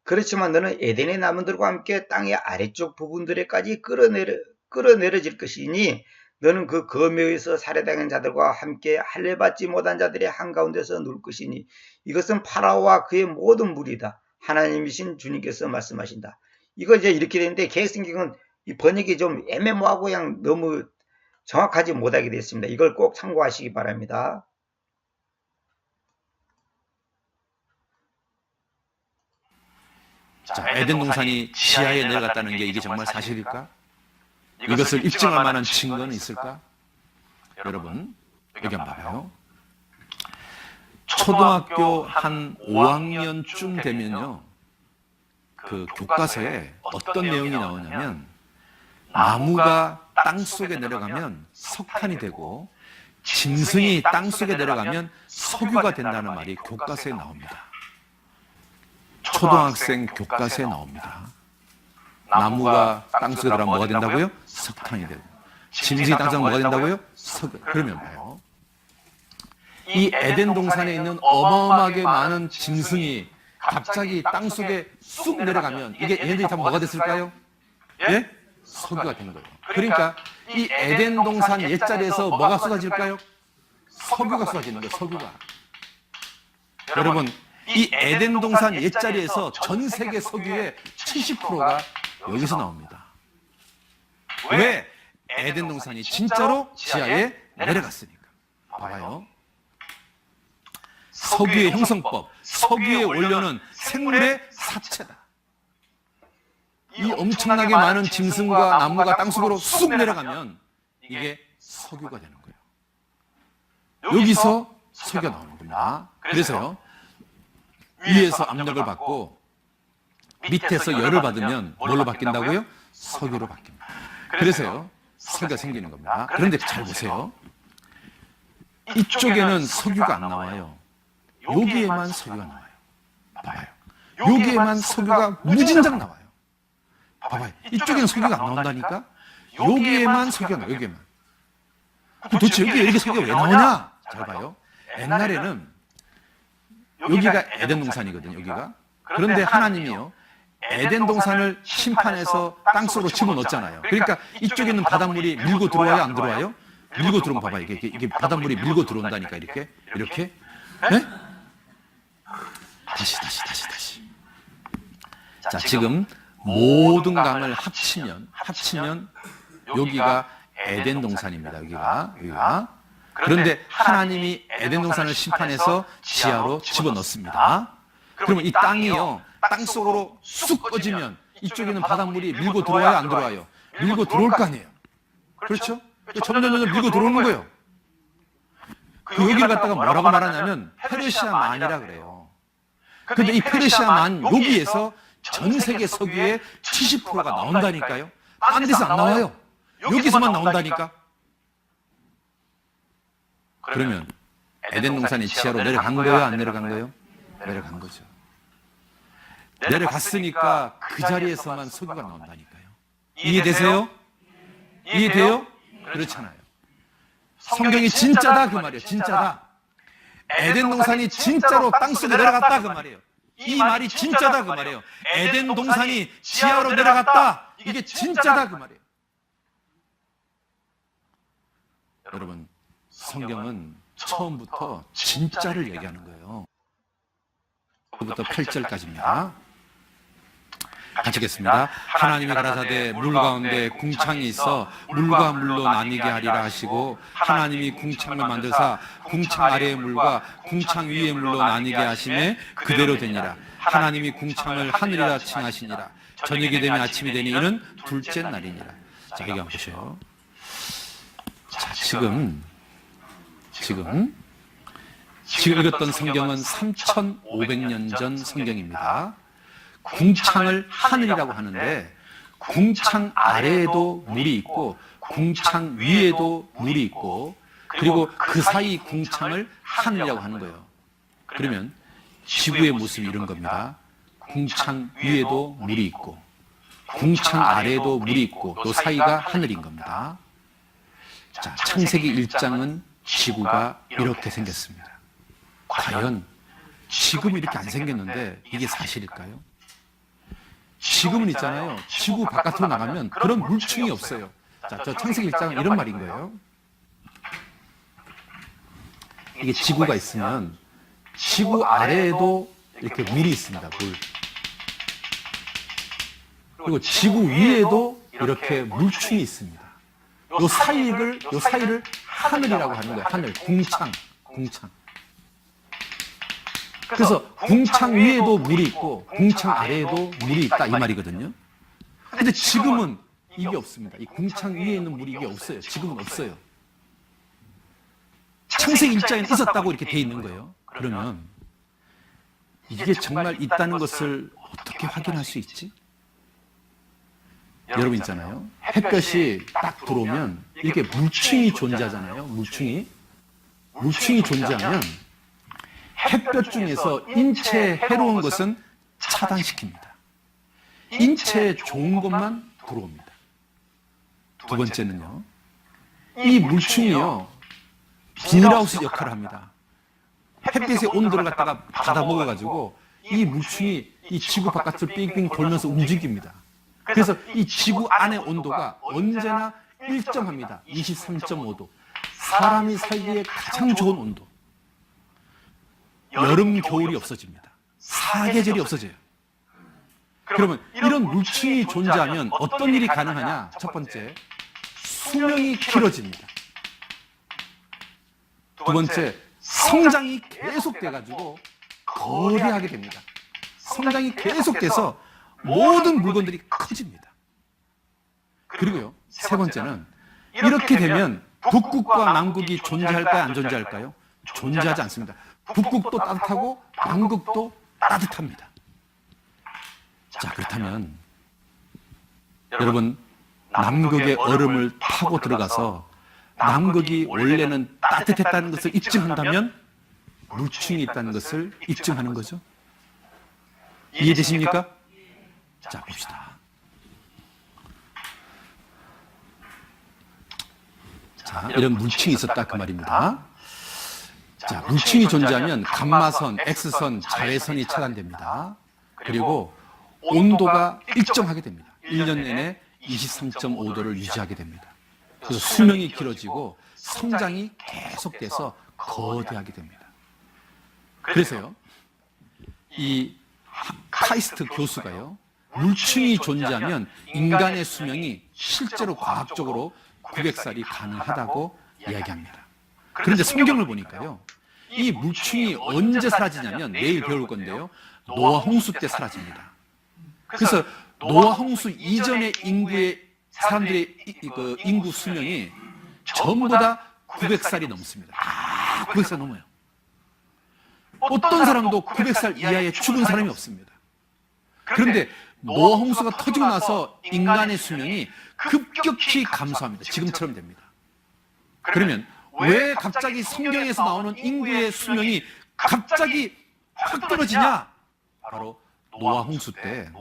그렇지만 너는 에덴의 나무들과 함께 땅의 아래쪽 부분들에까지 끌어내려질 것이니 너는 그 검에서 살해당한 자들과 함께 할례받지 못한 자들의 한가운데서 누울 것이니 이것은 파라오와 그의 모든 무리다. 하나님이신 주님께서 말씀하신다. 이거 이제 이렇게 되는데 개혁성경은 이 번역이 좀 애매모호하고 그냥 너무 정확하지 못하게 됐습니다. 이걸 꼭 참고하시기 바랍니다.
자, 에덴 동산이 지하에 내려갔다는 게 이게 정말 사실일까? 이것을 입증할 만한 증거는 있을까? 여러분, 여기 한번 봐봐요. 초등학교 한 5학년쯤 되면요, 그 교과서에 어떤 내용이 나오냐면 나무가 땅속에 내려가면 석탄이 되고 짐승이 땅속에 내려가면 석유가 된다는 말이 교과서에 나옵니다. 초등학생 교과서에 나옵니다. 나무가 땅속에 들어가면 뭐가 된다고요? 석탄이 되고 짐승이 땅속에 뭐가 된다고요? 석유. 그러면 봐요. 이 에덴 동산에 있는 어마어마하게 많은 짐승이 갑자기 땅속에 쑥 내려가면 이게 얘네들이 다 뭐가 됐을까요? 예? 석유가 된 거예요. 그러니까 이 에덴 동산 옛자리에서 뭐가 쏟아질까요? 석유가 쏟아지는 거예요. 석유가. 여러분, 이 에덴 동산 옛자리에서 전 세계 석유의 70%가 여기서 나옵니다. 왜? 에덴 동산이 진짜로 지하에 내려갔으니까. 봐봐요. 석유의 형성법, 석유의 원료는 생물의 사체다. 이 엄청나게 많은 짐승과 나무가 땅속으로 쑥 내려가면 이게 석유가 되는 거예요. 여기서 석유가 나오는 겁니다. 그래서요, 위에서 압력을 받고 밑에서 열을 받으면 뭘로 바뀐다고요? 석유로 바뀝니다. 그래서요, 석유가 생기는 겁니다. 그런데 잘 보세요. 이쪽에는 석유가 안 나와요. 여기에만 석유가 나와요. 봐봐요. 여기에만 석유가 무진장 나와요. 봐봐요. 이쪽에는 석유가 안 나온다니까? 여기에만 석유가 나와요. 여기에만. 도대체 여기에 이렇게 석유가 왜 나오냐? 잘 봐요. 옛날에는 여기가 에덴 동산이거든요. 여기가. 그런데 하나님이요, 에덴 동산을 심판해서 땅속으로 집어넣었잖아요. 그러니까 이쪽에 있는 바닷물이 밀고 들어와요? 안 들어와요? 밀고 들어오면 봐봐요. 이게 바닷물이 밀고 들어온다니까. 이렇게. 네? 다시. 자, 지금 모든 강을 합치면 여기가 에덴 동산입니다. 여기가. 그런데 하나님이 에덴 동산을 심판해서 지하로 집어넣습니다. 그러면 이 땅이요, 땅 속으로 쑥 꺼지면 이쪽에는 바닷물이 밀고 들어와요, 안 들어와요? 밀고 들어올 거 아니에요. 그렇죠? 점점 밀고 들어오는 거예요. 그 여기를 갖다가 뭐라고 말하냐면 페르시아만이라 그래요. 근데 이 페르시아만 여기에서 전 세계 석유의 70%가 나온다니까요. 딴 데서 안 나와요. 여기서만 나온다니까. 그러면 에덴 동산이 지하로 내려간 거예요, 안 내려간 거예요? 내려간 거죠. 내려갔으니까 그 자리에서만 석유가 나온다니까요. 이해되세요? 이해돼요? 그렇잖아요. 성경이 진짜다 그 말이에요. 진짜다. 에덴 동산이 진짜로 땅속에 내려갔다 그 말이에요. 이 말이 진짜다 그 말이에요. 에덴 동산이 지하로 내려갔다. 이게 진짜다 그 말이에요. 여러분, 성경은 처음부터 진짜를 얘기하는 거예요. 부터 8절까지입니다. 같이 읽겠습니다. 하나님이 가라사대 물 가운데 궁창이 있어 물과 물로 나뉘게 하리라 하시고 하나님이 궁창을 만드사 궁창 아래의 물과 궁창 위의 물로 나뉘게 하심에 그대로 되니라. 하나님이 궁창을 하늘이라 칭하시니라. 저녁이 되면 아침이 되니 이는 둘째 날이니라. 자, 여기 한번 보세요. 자, 지금 읽었던 성경은 3,500년 전 성경입니다. 궁창을 하늘이라고 하는데 궁창 아래에도 물이 있고 궁창 위에도 물이 있고 그리고 그 사이 궁창을 하늘이라고 하는 거예요. 그러면 지구의 모습이 이런 겁니다. 궁창 위에도 물이 있고 궁창 아래에도 물이 있고 또 사이가 하늘인 겁니다. 자, 창세기 1장은 지구가 이렇게 생겼습니다. 과연 지금 이렇게 안 생겼는데 이게 사실일까요? 지금은 있잖아요. 지구 바깥으로 나가면 그런 물충이 없어요. 자, 저 창세기 1장은 이런 말인 거예요. 이게 지구가 있으면 지구 아래에도 이렇게 물이 있습니다. 물. 그리고 지구 위에도 이렇게 물충이 있습니다. 요 사이를 하늘이라고 하는 거예요. 하늘, 궁창. 그래서 궁창 위에도 물이 있고 궁창 아래에도 물이 있다 이 말이거든요. 근데 지금은 이게 없습니다. 이 궁창 위에 있는 물이 이게 없어요. 지금은 없어요. 창세기 1장에는 있었다고 이렇게 돼 있는 거예요. 그러면 이게 정말 있다는 것을 어떻게 확인할 수 있지? 여러분 있잖아요. 햇볕이 딱 들어오면 이렇게 물충이 존재하잖아요. 물충이 존재하면 햇볕 중에서 인체에 해로운 것은 차단시킵니다. 인체에 좋은 것만 들어옵니다. 두 번째는요. 이 물충이요. 비닐하우스 역할을 합니다. 햇빛의 온도를 갖다가 받아먹어가지고 이 물충이 이 지구 바깥을 빙빙 돌면서 움직입니다. 그래서 이 지구 안의 온도가 언제나 일정합니다. 23.5도. 사람이 살기에 가장 좋은 온도. 여름, 겨울이 없어집니다. 사계절이 없어져요. 그러면 이런 물충이 존재하면 어떤 일이 가능하냐? 첫 번째, 수명이 길어집니다. 두 번째, 성장이 계속돼가지고 거대하게 됩니다. 성장이 계속돼서 모든 물건들이 커집니다. 그리고요, 세 번째는 이렇게 되면 북극과 남극이 존재할까요? 안 존재할까요? 존재하지 않습니다. 북극도 따뜻하고 남극도 따뜻합니다. 자, 그렇다면 여러분 남극의 얼음을 타고 들어가서 남극이 원래는 따뜻했다는 것을 입증한다면 물충이 있다는 것을 입증하는 거죠. 이해되십니까? 자, 봅시다. 자, 이런 물층이 있었다 그 말입니다. 자, 물층이 존재하면 감마선, X선, 자외선이 차단됩니다. 그리고 온도가 일정하게 됩니다. 1년 내내 23.5도를 유지하게 됩니다. 그래서 수명이 길어지고 성장이 계속돼서 거대하게 됩니다. 그래서요, 이 카이스트 교수가요, 물층이 존재하면 인간의 수명이 실제로 과학적으로 900살이 가능하다고 이야기합니다. 그런데 성경을 보니까요, 이 물충이 언제 사라지냐면 내일 배울 건데요, 노아 홍수 때 사라집니다. 그래서 노아 홍수 이전의 인구의 사람들의 그 인구 수명이 전부 다 900살이 넘습니다. 다 900살 넘어요. 어떤 사람도 900살 이하의 죽은 사람이 없습니다. 그런데 노아 홍수가 터지고 나서 인간의 수명이 급격히 감소합니다. 지금처럼 됩니다. 그러면 왜 갑자기 성경에서 나오는 인구의 수명이 갑자기 확 떨어지냐? 바로 노아 홍수 때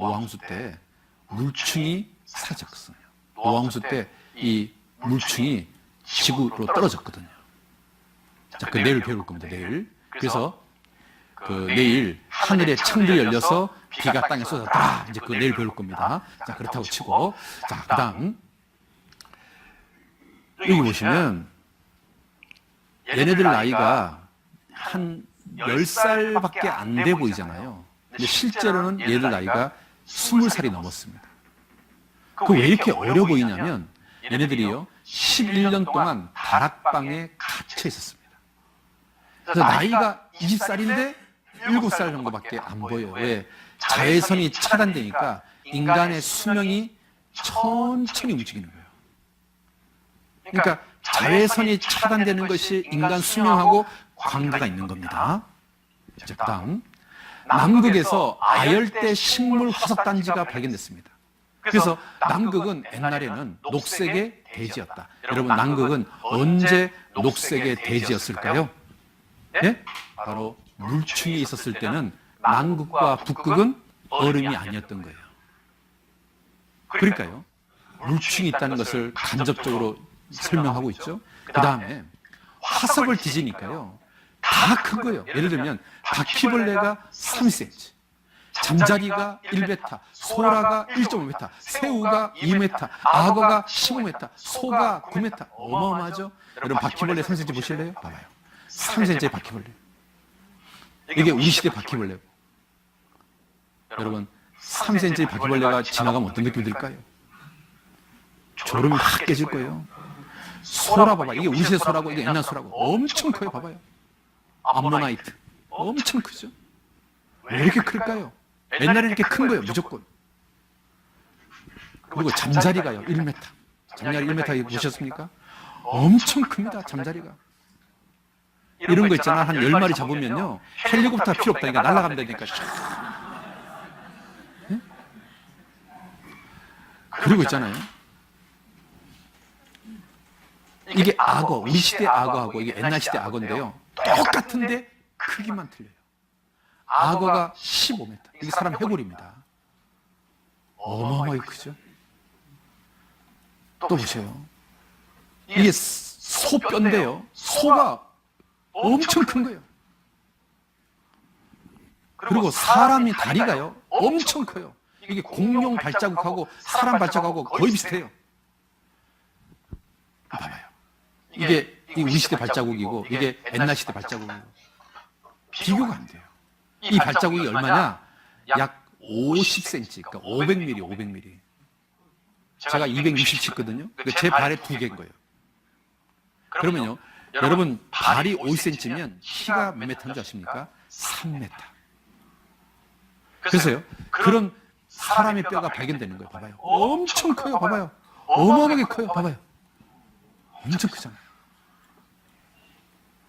물충이 사라졌어요. 노아 홍수 때 이 물충이 지구로 떨어졌거든요. 자, 그 내일 배울 겁니다. 내일. 그래서 그 내일 하늘의 창들이 열려서 비가 땅에 쏟아졌다. 이제 그 내일 배울 겁니다. 자, 그렇다고 치고, 자, 그다음 여기 보시면 얘네들 나이가 한 10살밖에 안 돼 보이잖아요. 근데 실제로는 얘들 나이가 20살이 넘었습니다. 그 왜 이렇게 어려 보이냐면 얘네들이요 11년 동안 다락방에 갇혀 있었습니다. 그래서 나이가 20살인데 7살 정도밖에 안 보여요. 왜? 자외선이 차단되니까 인간의 수명이 천천히 움직이는 거예요. 그러니까 자외선이 차단되는 것이 인간 수명하고 관계가 있는 겁니다. 자, 그다음 남극에서 아열대 식물 화석 단지가 발견됐습니다. 그래서 남극은 옛날에는 녹색의 대지였다. 여러분, 남극은 언제 녹색의 대지였을까요? 예? 바로 물충이 있었을 때는 남극과 북극은 얼음이 아니었던 거예요. 그러니까요, 물충이 있다는 것을 간접적으로 설명하고 있죠. 그 다음에 화석을 뒤지니까요, 다 큰 거예요. 예를 들면 바퀴벌레가 30cm, 잠자리가 1m, 소라가 1.5m, 새우가 2m, 악어가 15m, 소가 9m. 어마어마하죠? 여러분, 바퀴벌레 3cm 보실래요? 봐봐요. 3cm의 바퀴벌레. 이게 우리 시대 바퀴벌레고. 여러분, 3cm의 바퀴벌레가 지나가면 어떤 느낌이 들까요? 졸음이 확 깨질 거예요. 소라 봐봐. 이게 우리 시대 소라고, 이게 옛날 소라고. 엄청 커요. 봐봐요. 암모나이트. 엄청 크죠? 왜 이렇게 클까요? 옛날에 이렇게 큰 거예요. 무조건. 그리고 잠자리가요. 1m. 잠자리 1m 보셨습니까? 엄청 큽니다. 잠자리가. 이런 거 있잖아. 한 10마리 잡으면요. 헬리콥터 필요 없다니까. 날아가면 되니까. 네? 그리고 있잖아요. 이게 악어. 우리 시대 악어하고 이게 옛날 시대 악어인데요. 똑같은데 크기만 틀려요. 악어가 15m. 이게 사람 해골입니다. 어마어마하게 크죠? 또 보세요. 이게 소뼈인데요. 소가 엄청 큰 거예요. 그리고 사람이 다리가요. 엄청 커요. 이게 공룡 발자국하고 사람 발자국하고 거의 비슷해요. 봐봐요. 이게 우리 시대 발자국이고 이게 옛날 시대 발자국이고 비교가 안 돼요. 이 발자국이 얼마냐? 약 50cm, 그러니까 500mm. 제가 267거든요. 제 발에 2개인 거예요. 그러면요, 여러분 발이 50cm면 키가 몇 미터인 줄 아십니까? 3m. 그래서요, 그런 사람의 뼈가 발견되는 거예요. 봐봐요. 엄청 커요. 봐봐요. 어마어마하게 커요. 봐봐요. 엄청 크잖아요.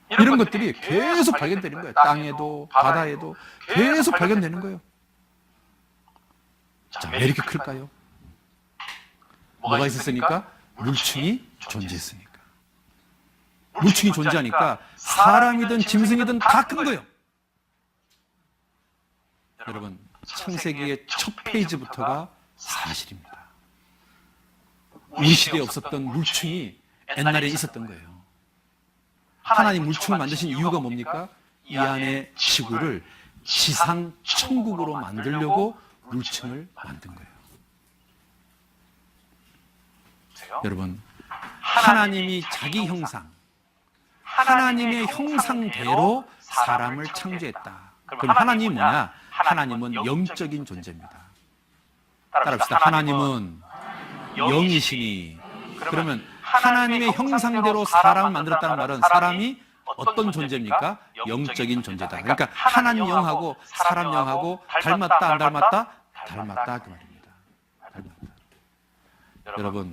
이런 것들이 계속 발견되는 거예요. 땅에도 바다에도 계속 발견되는 거예요. 자, 왜 이렇게 클까요? 뭐가 있었으니까? 물충이 존재했으니까. 물충이 존재하니까 사람이든 짐승이든 다 큰 거예요. 여러분, 창세기의 첫 페이지부터가 사실입니다. 우리 시대에 없었던 물충이 옛날에 있었던 거예요. 하나님 물충을 만드신 이유가 뭡니까? 이 안에 지구를 지상 천국으로 만들려고 물충을 만든 거예요. 여러분, 하나님이 자기 형상, 하나님의 형상대로 사람을 창조했다. 그럼 하나님이 뭐냐? 하나님은 영적인 존재입니다. 따라합시다. 하나님은 영이시니. 그러면 하나님의 형상대로 사람을 만들었다는 말은 사람이 어떤 존재입니까? 영적인 존재다. 그러니까 하나님 영하고 사람 영하고 닮았다 안 닮았다? 닮았다 그 말입니다. 닮았다.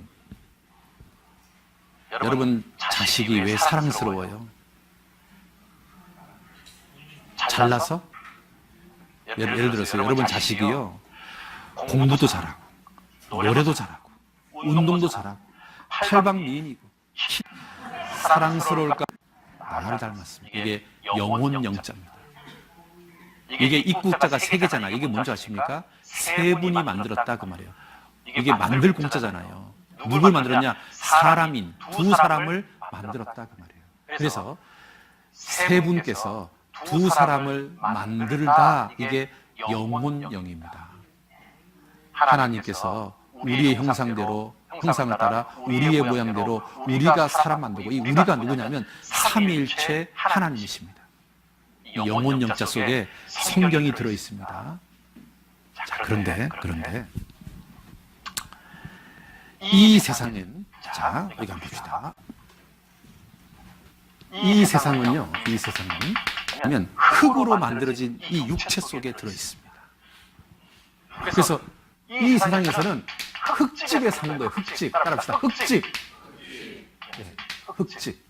여러분 자식이 왜 사랑스러워요? 잘나서? 예를 들어서 여러분 자식이요 공부도 잘하고 노래도 잘하고 운동도 잘하고 팔방미인이고 사랑스러울까? 나를 닮았습니다. 이게 영혼 영자입니다. 이게 입구자가 세 개잖아요. 이게 뭔지 아십니까? 세 분이 만들었다 그 말이에요. 이게 만들 공짜잖아요. 누굴 만들었냐? 사람인 두 사람을 만들었다 그 말이에요. 그래서 세 분께서 두 사람을 만들다 이게 영혼영입니다. 하나님께서 우리의 형상대로 형상을 따라 우리의 모양대로 우리가 사람 만들고 이 우리가 누구냐면 삼위일체 하나님이십니다. 영혼 영자 속에 성경이 들어 있습니다. 자, 그런데 이 세상은 자, 여기 한번 봅시다. 이 세상은 흙으로 만들어진 이 육체 속에 들어 있습니다. 그래서 이 세상에서는 흙집에 사는 거예요. 흙집. 따라합시다. 흙집. 네, 흙집.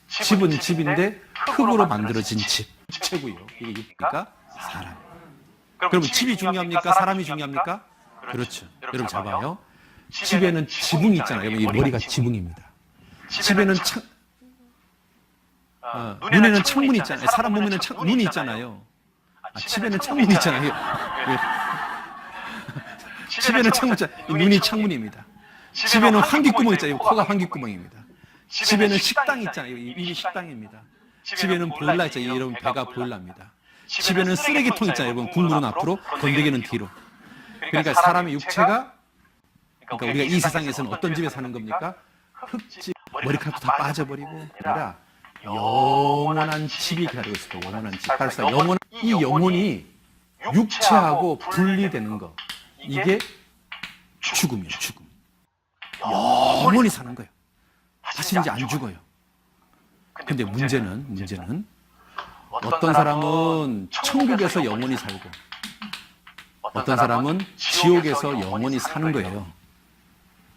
집은 집인데 흙으로 만들어진 집. 최고요. 이게 뭡니까? 사람. 그러면 집이 중요합니까? 사람이 중요합니까? 그렇죠. 여러분 잘 봐요. 집에는 지붕이 있잖아요. 이 머리가 지붕입니다. 집에는 눈에는 창문이 있잖아요. 사람 몸에는 눈이 있잖아요. 집에는 창문이 있잖아요. 집에는 창문 있잖아요. 눈이 창문입니다. 집에는 환기구멍 있잖아요. 코가 환기구멍입니다. 집에는 식당이 있잖아요. 입이 식당입니다. 집에는 보일러 있잖아요. 여러분 배가 보일러입니다. 집에는 쓰레기통 있잖아요. 여러분 국물은 앞으로, 건더기는 뒤로. 그러니까 사람의 육체가 그러니까 우리가 이 세상에서는 어떤 집에 사는 겁니까? 흙집, 머리카락도 다 빠져버리고 아니라 영원한 집이 기다리고 있어요. 영원한 집. 따라서 이 영혼이 육체하고 분리되는 거. 이게 죽음이에요. 죽음. 영원히 사는 거예요. 다시 이제 안 죽어요. 근데 문제는 어떤 사람은 천국에서 영원히 살고 어떤 사람은 지옥에서 영원히 사는 거예요.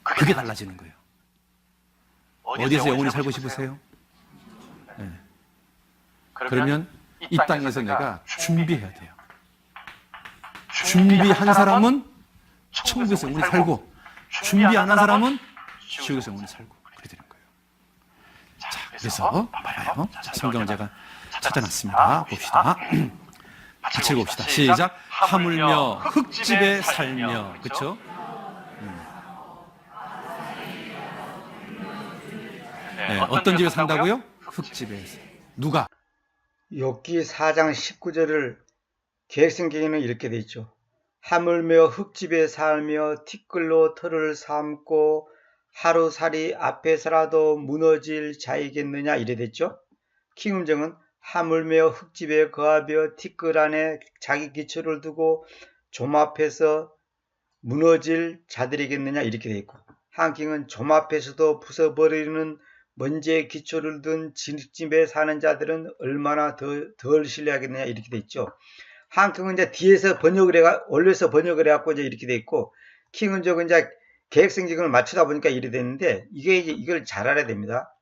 그게 달라지는 거예요. 어디에서 영원히 살고 싶으세요? 네. 그러면 이 땅에서 내가 준비해야 돼요. 준비한 사람은 천국에서 영원히 살고 준비 안 한 사람은 지옥에서 영원히 살고 그렇게 되는 거예요. 자, 그래서 봐봐요. 자, 성경을 제가 찾아놨습니다. 봅시다. 같이 읽어봅시다. 시작. 하물며 흙집에 살며. 그렇죠? 네, 어떤 집에 산다고요? 흙집에서. 누가?
욥기 4장 19절을 개혁성경에는 이렇게 돼 있죠. 하물며 흙집에 살며 티끌로 털을 삼고 하루살이 앞에서라도 무너질 자이겠느냐 이래 됐죠. 킹음정은 하물며 흙집에 거하며 티끌 안에 자기 기초를 두고 좀 앞에서 무너질 자들이겠느냐 이렇게 돼 있고, 한킹은 좀 앞에서도 부숴버리는 먼지에 기초를 둔 진흙집에 사는 자들은 얼마나 덜 신뢰하겠느냐 이렇게 돼 있죠. 한킹은 이제 뒤에서 올려서 번역을 해갖고 이제 이렇게 돼 있고, 킹은적은 이제 계획성경을 맞추다 보니까 이래 됐는데, 이걸 잘 알아야 됩니다.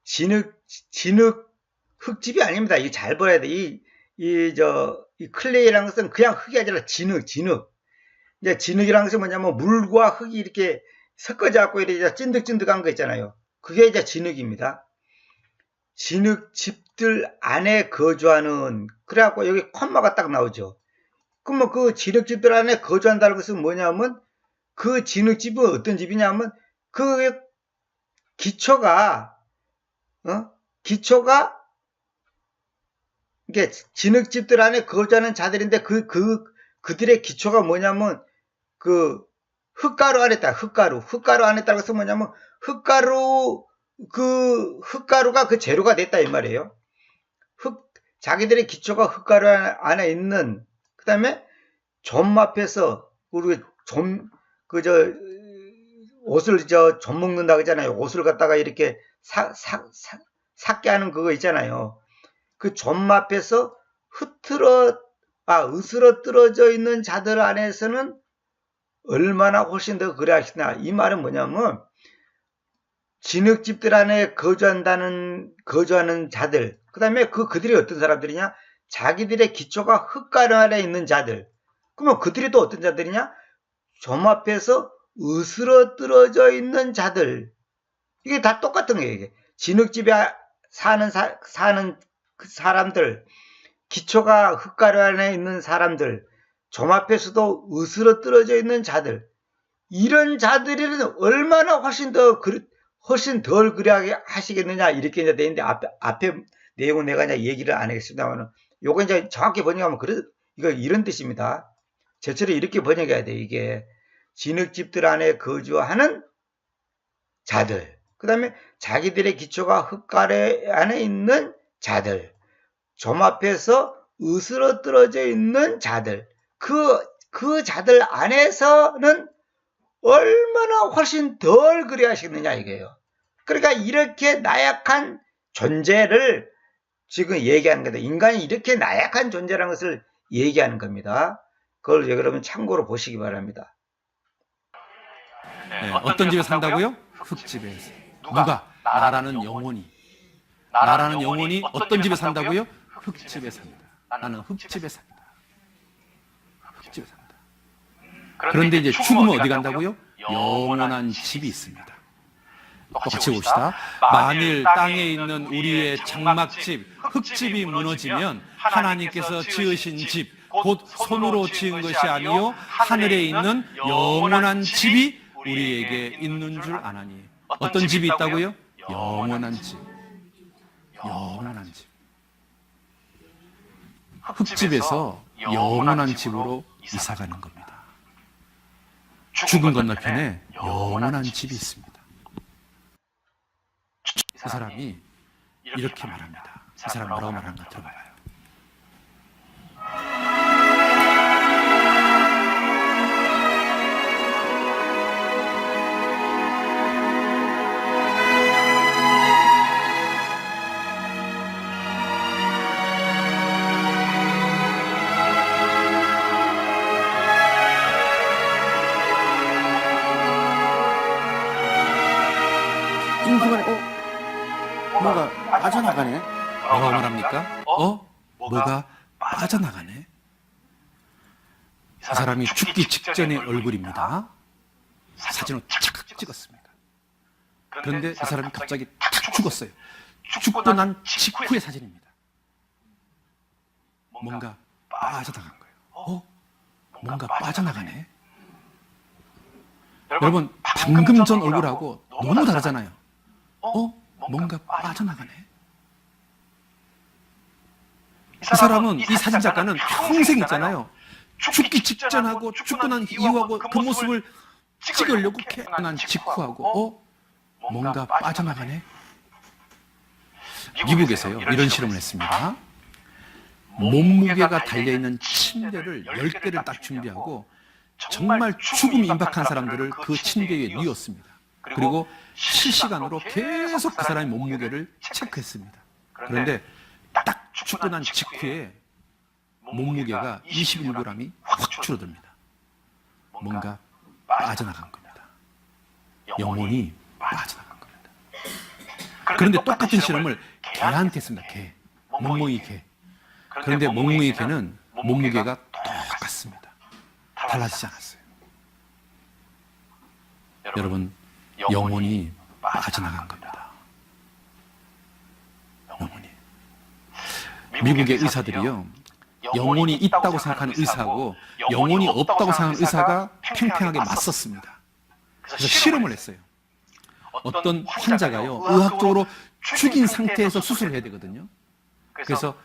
진흙 흙집이 아닙니다. 이게 잘 봐야 돼. 이 클레이라는 것은 그냥 흙이 아니라 진흙. 이제 진흙이라는 것은 뭐냐면 물과 흙이 이렇게 섞어져 갖고 이렇게 찐득찐득한 거 있잖아요. 그게 이제 진흙입니다. 진흙집들 안에 거주하는, 그래갖고 여기 콤마가 딱 나오죠. 그러면 그 진흙집들 안에 거주한다는 것은 뭐냐면, 그 진흙집은 어떤 집이냐면, 그 기초가 이게 진흙집들 안에 거주하는 자들인데, 그들의 기초가 뭐냐면, 그 흙가루 안에 있다. 흙가루 안에 있다는 것은 뭐냐면, 흙가루가 그 재료가 됐다 이 말이에요. 자기들의 기초가 흙가루 안에 있는, 그 다음에 좀 앞에서, 우리 옷을 좀 먹는다 그러잖아요. 옷을 갖다가 이렇게 삭게 하는 그거 있잖아요. 그 점 앞에서 으스러뜨려져 있는 자들 안에서는 얼마나 훨씬 더 그래 하시나. 이 말은 뭐냐면, 진흙집들 안에 거주하는 자들, 그 다음에 그들이 어떤 사람들이냐? 자기들의 기초가 흙가루 안에 있는 자들. 그러면 그들이 또 어떤 자들이냐? 점 앞에서 으스러뜨려져 있는 자들. 이게 다 똑같은 거예요. 이게. 진흙집에 사는 그 사람들, 기초가 흙가루 안에 있는 사람들, 점 앞에서도 으스러뜨려져 있는 자들, 이런 자들은 얼마나 훨씬 덜 그래 하시겠느냐, 이렇게 이제 되는데, 앞에 내용은 내가 이제 얘기를 안 하겠습니다만, 요거 이제 정확히 번역하면 이거 이런 뜻입니다. 저처럼 이렇게 번역해야 돼. 이게 진흙집들 안에 거주하는 자들, 그 다음에 자기들의 기초가 흙가루 안에 있는 자들, 점 앞에서 으스러뜨려져 있는 자들, 그 자들 안에서는 얼마나 훨씬 덜 그래 하시겠느냐 이거예요. 그러니까 이렇게 나약한 존재를 지금 얘기하는 거다. 인간이 이렇게 나약한 존재라는 것을 얘기하는 겁니다. 그걸 여러분 참고로 보시기 바랍니다.
네, 어떤 집에 산다고요? 흙집에서. 누가? 나라는 영혼이. 나라는 영혼이 어떤 집에 산다고요? 흙집에 산다. 나는 흙집에 산다. 흙집에 산다. 그런데 이제 죽으면 어디 간다고요? 영원한 집이 있습니다. 똑같이 봅시다. 만일 땅에 있는 우리의 장막집, 흙집이 무너지면 하나님께서 지으신 집, 곧 손으로 지은 것이 아니요 하늘에 있는 영원한 집이 우리에게 있는 줄 아나니. 어떤 집이 있다고요? 영원한 집. 영원한 집. 흙집에서 영원한 집으로 이사가는 겁니다. 죽은 건너편에 영원한 집이 있습니다. 그 사람이 이렇게 말합니다. 그 사람 뭐라고 말하는가 들어봐요. 뭐가 빠져나가네? 뭐라고 말합니까? 뭐가 빠져나가네? 이 사람이 죽기 직전의 얼굴입니다. 사진을 착 찍었습니다. 그런데 이 사람이 갑자기 탁 죽었어요. 죽고 난 직후의 사진입니다. 뭔가 빠져나간 거예요. 뭔가 빠져나가네? 여러분, 방금 전 얼굴하고 너무 다르잖아요. 뭔가 빠져나가네. 이 사람은, 이 사진 작가는 평생 있잖아요. 죽기 직전하고 죽고 난 이후하고 그 모습을 찍으려고 깨어난 직후하고 뭔가 빠져나가네. 미국에서요 이런 실험을 했습니다. 몸무게가 달려있는 침대를 10개를 딱 준비하고 정말 죽음이 임박한 사람들을 그 침대 위에 뉘었습니다. 그리고 실시간으로 계속 그 사람의 몸무게를 체크했습니다. 그런데 딱 죽고 난 직후에 몸무게가 21g이 확 줄어듭니다. 뭔가 빠져나간 겁니다. 영혼이 빠져나간 겁니다. 그런데 똑같은 실험을 개한테 했습니다. 개. 멍멍이 개. 그런데 멍멍이 개는 몸무게가 똑같습니다. 달라지지 않았어요. 여러분, 영혼이 빠져나간 겁니다. 영혼이. 미국의 의사들이요, 영혼이 있다고 생각하는 의사하고 영혼이 없다고 생각하는 의사가 팽팽하게 맞섰습니다. 그래서 실험을 했어요. 어떤 환자가요, 의학적으로 죽인 상태에서 수술을 해야 되거든요. 그래서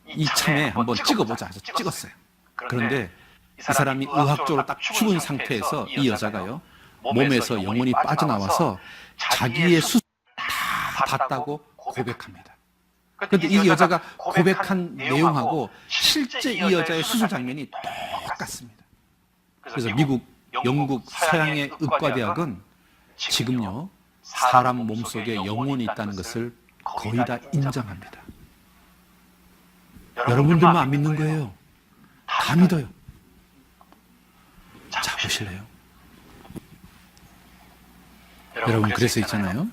이참에 한번 찍어보자 해서 찍었어요. 그런데 이 사람이 의학적으로 딱 죽은 상태에서 이 여자가요, 몸에서 영혼이 빠져나와서 자기의 수술 다 봤다고 고백합니다. 그런데 이 여자가 고백한 내용하고 실제 이 여자의 수술 장면이 똑같습니다. 그래서 미국, 영국, 서양의 의과대학은 지금요, 사람 몸속에 영혼이 있다는 것을 거의 다 인정합니다. 여러분들만 안 믿는 거예요. 다 믿어요. 자, 보실래요? 여러분, 그래서 있잖아요.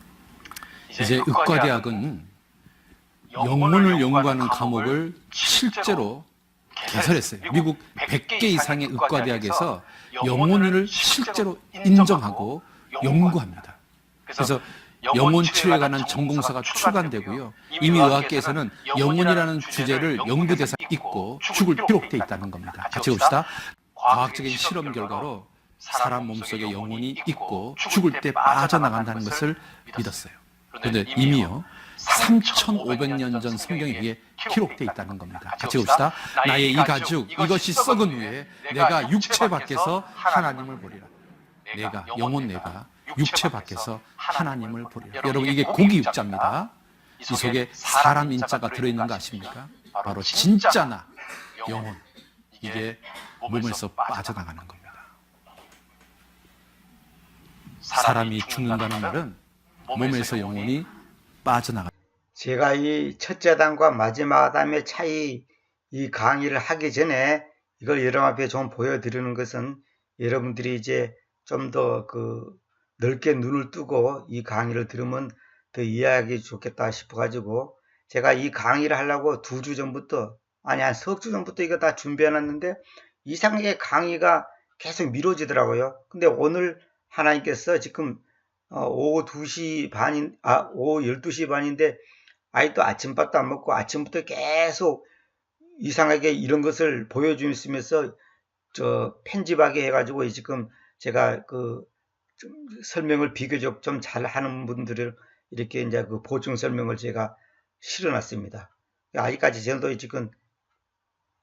이제 의과대학은 영혼을 연구하는 과목을 실제로 개설했어요. 미국 100개 이상의 의과대학에서 영혼을 실제로 인정하고 연구합니다. 그래서 영혼 치료에 관한 전공서가 출간되고요. 이미 의학계에서는 영혼이라는 주제를 연구 대상에 있고 죽을 기록되어 있다는 겁니다. 같이 봅시다. 과학적인 실험 결과로 사람 몸속에 영혼이 있고 죽을 때 빠져나간다는 것을 믿었어요. 그런데 이미요, 3,500년 전 성경에 의해 기록되어 있다는 겁니다. 같이 봅시다. 나의 이 가죽, 이것이 썩은 후에 내가 육체 밖에서 하나님을 보리라. 내가, 영혼 내가 육체 밖에서 하나님을 보리라. 여러분, 이게 고기 육자입니다. 이 속에 사람 인자가 들어있는 거 아십니까? 바로 진짜 나, 영혼. 이게 몸에서 빠져나가는 겁니다. 사람이 죽는다는 말은 몸에서 영혼이 빠져나가.
제가 이 첫째 아담과 마지막 아담의 차이, 이 강의를 하기 전에 이걸 여러분 앞에 좀 보여드리는 것은 여러분들이 이제 좀 더 넓게 눈을 뜨고 이 강의를 들으면 더 이해하기 좋겠다 싶어가지고 제가 이 강의를 하려고 2주 전부터, 아니 한 석 주 전부터 이거 다 준비해놨는데 이상하게 강의가 계속 미뤄지더라고요. 근데 오늘 하나님께서 지금 오후 2시 반인, 오후 12시 반인데 아직도 아침밥도 안 먹고 아침부터 계속 이상하게 이런 것을 보여주시면서 편집하게 해가지고 지금 제가 좀 설명을 비교적 좀 잘하는 분들을 이렇게 이제 보충 설명을 제가 실어놨습니다. 아직까지 저도 지금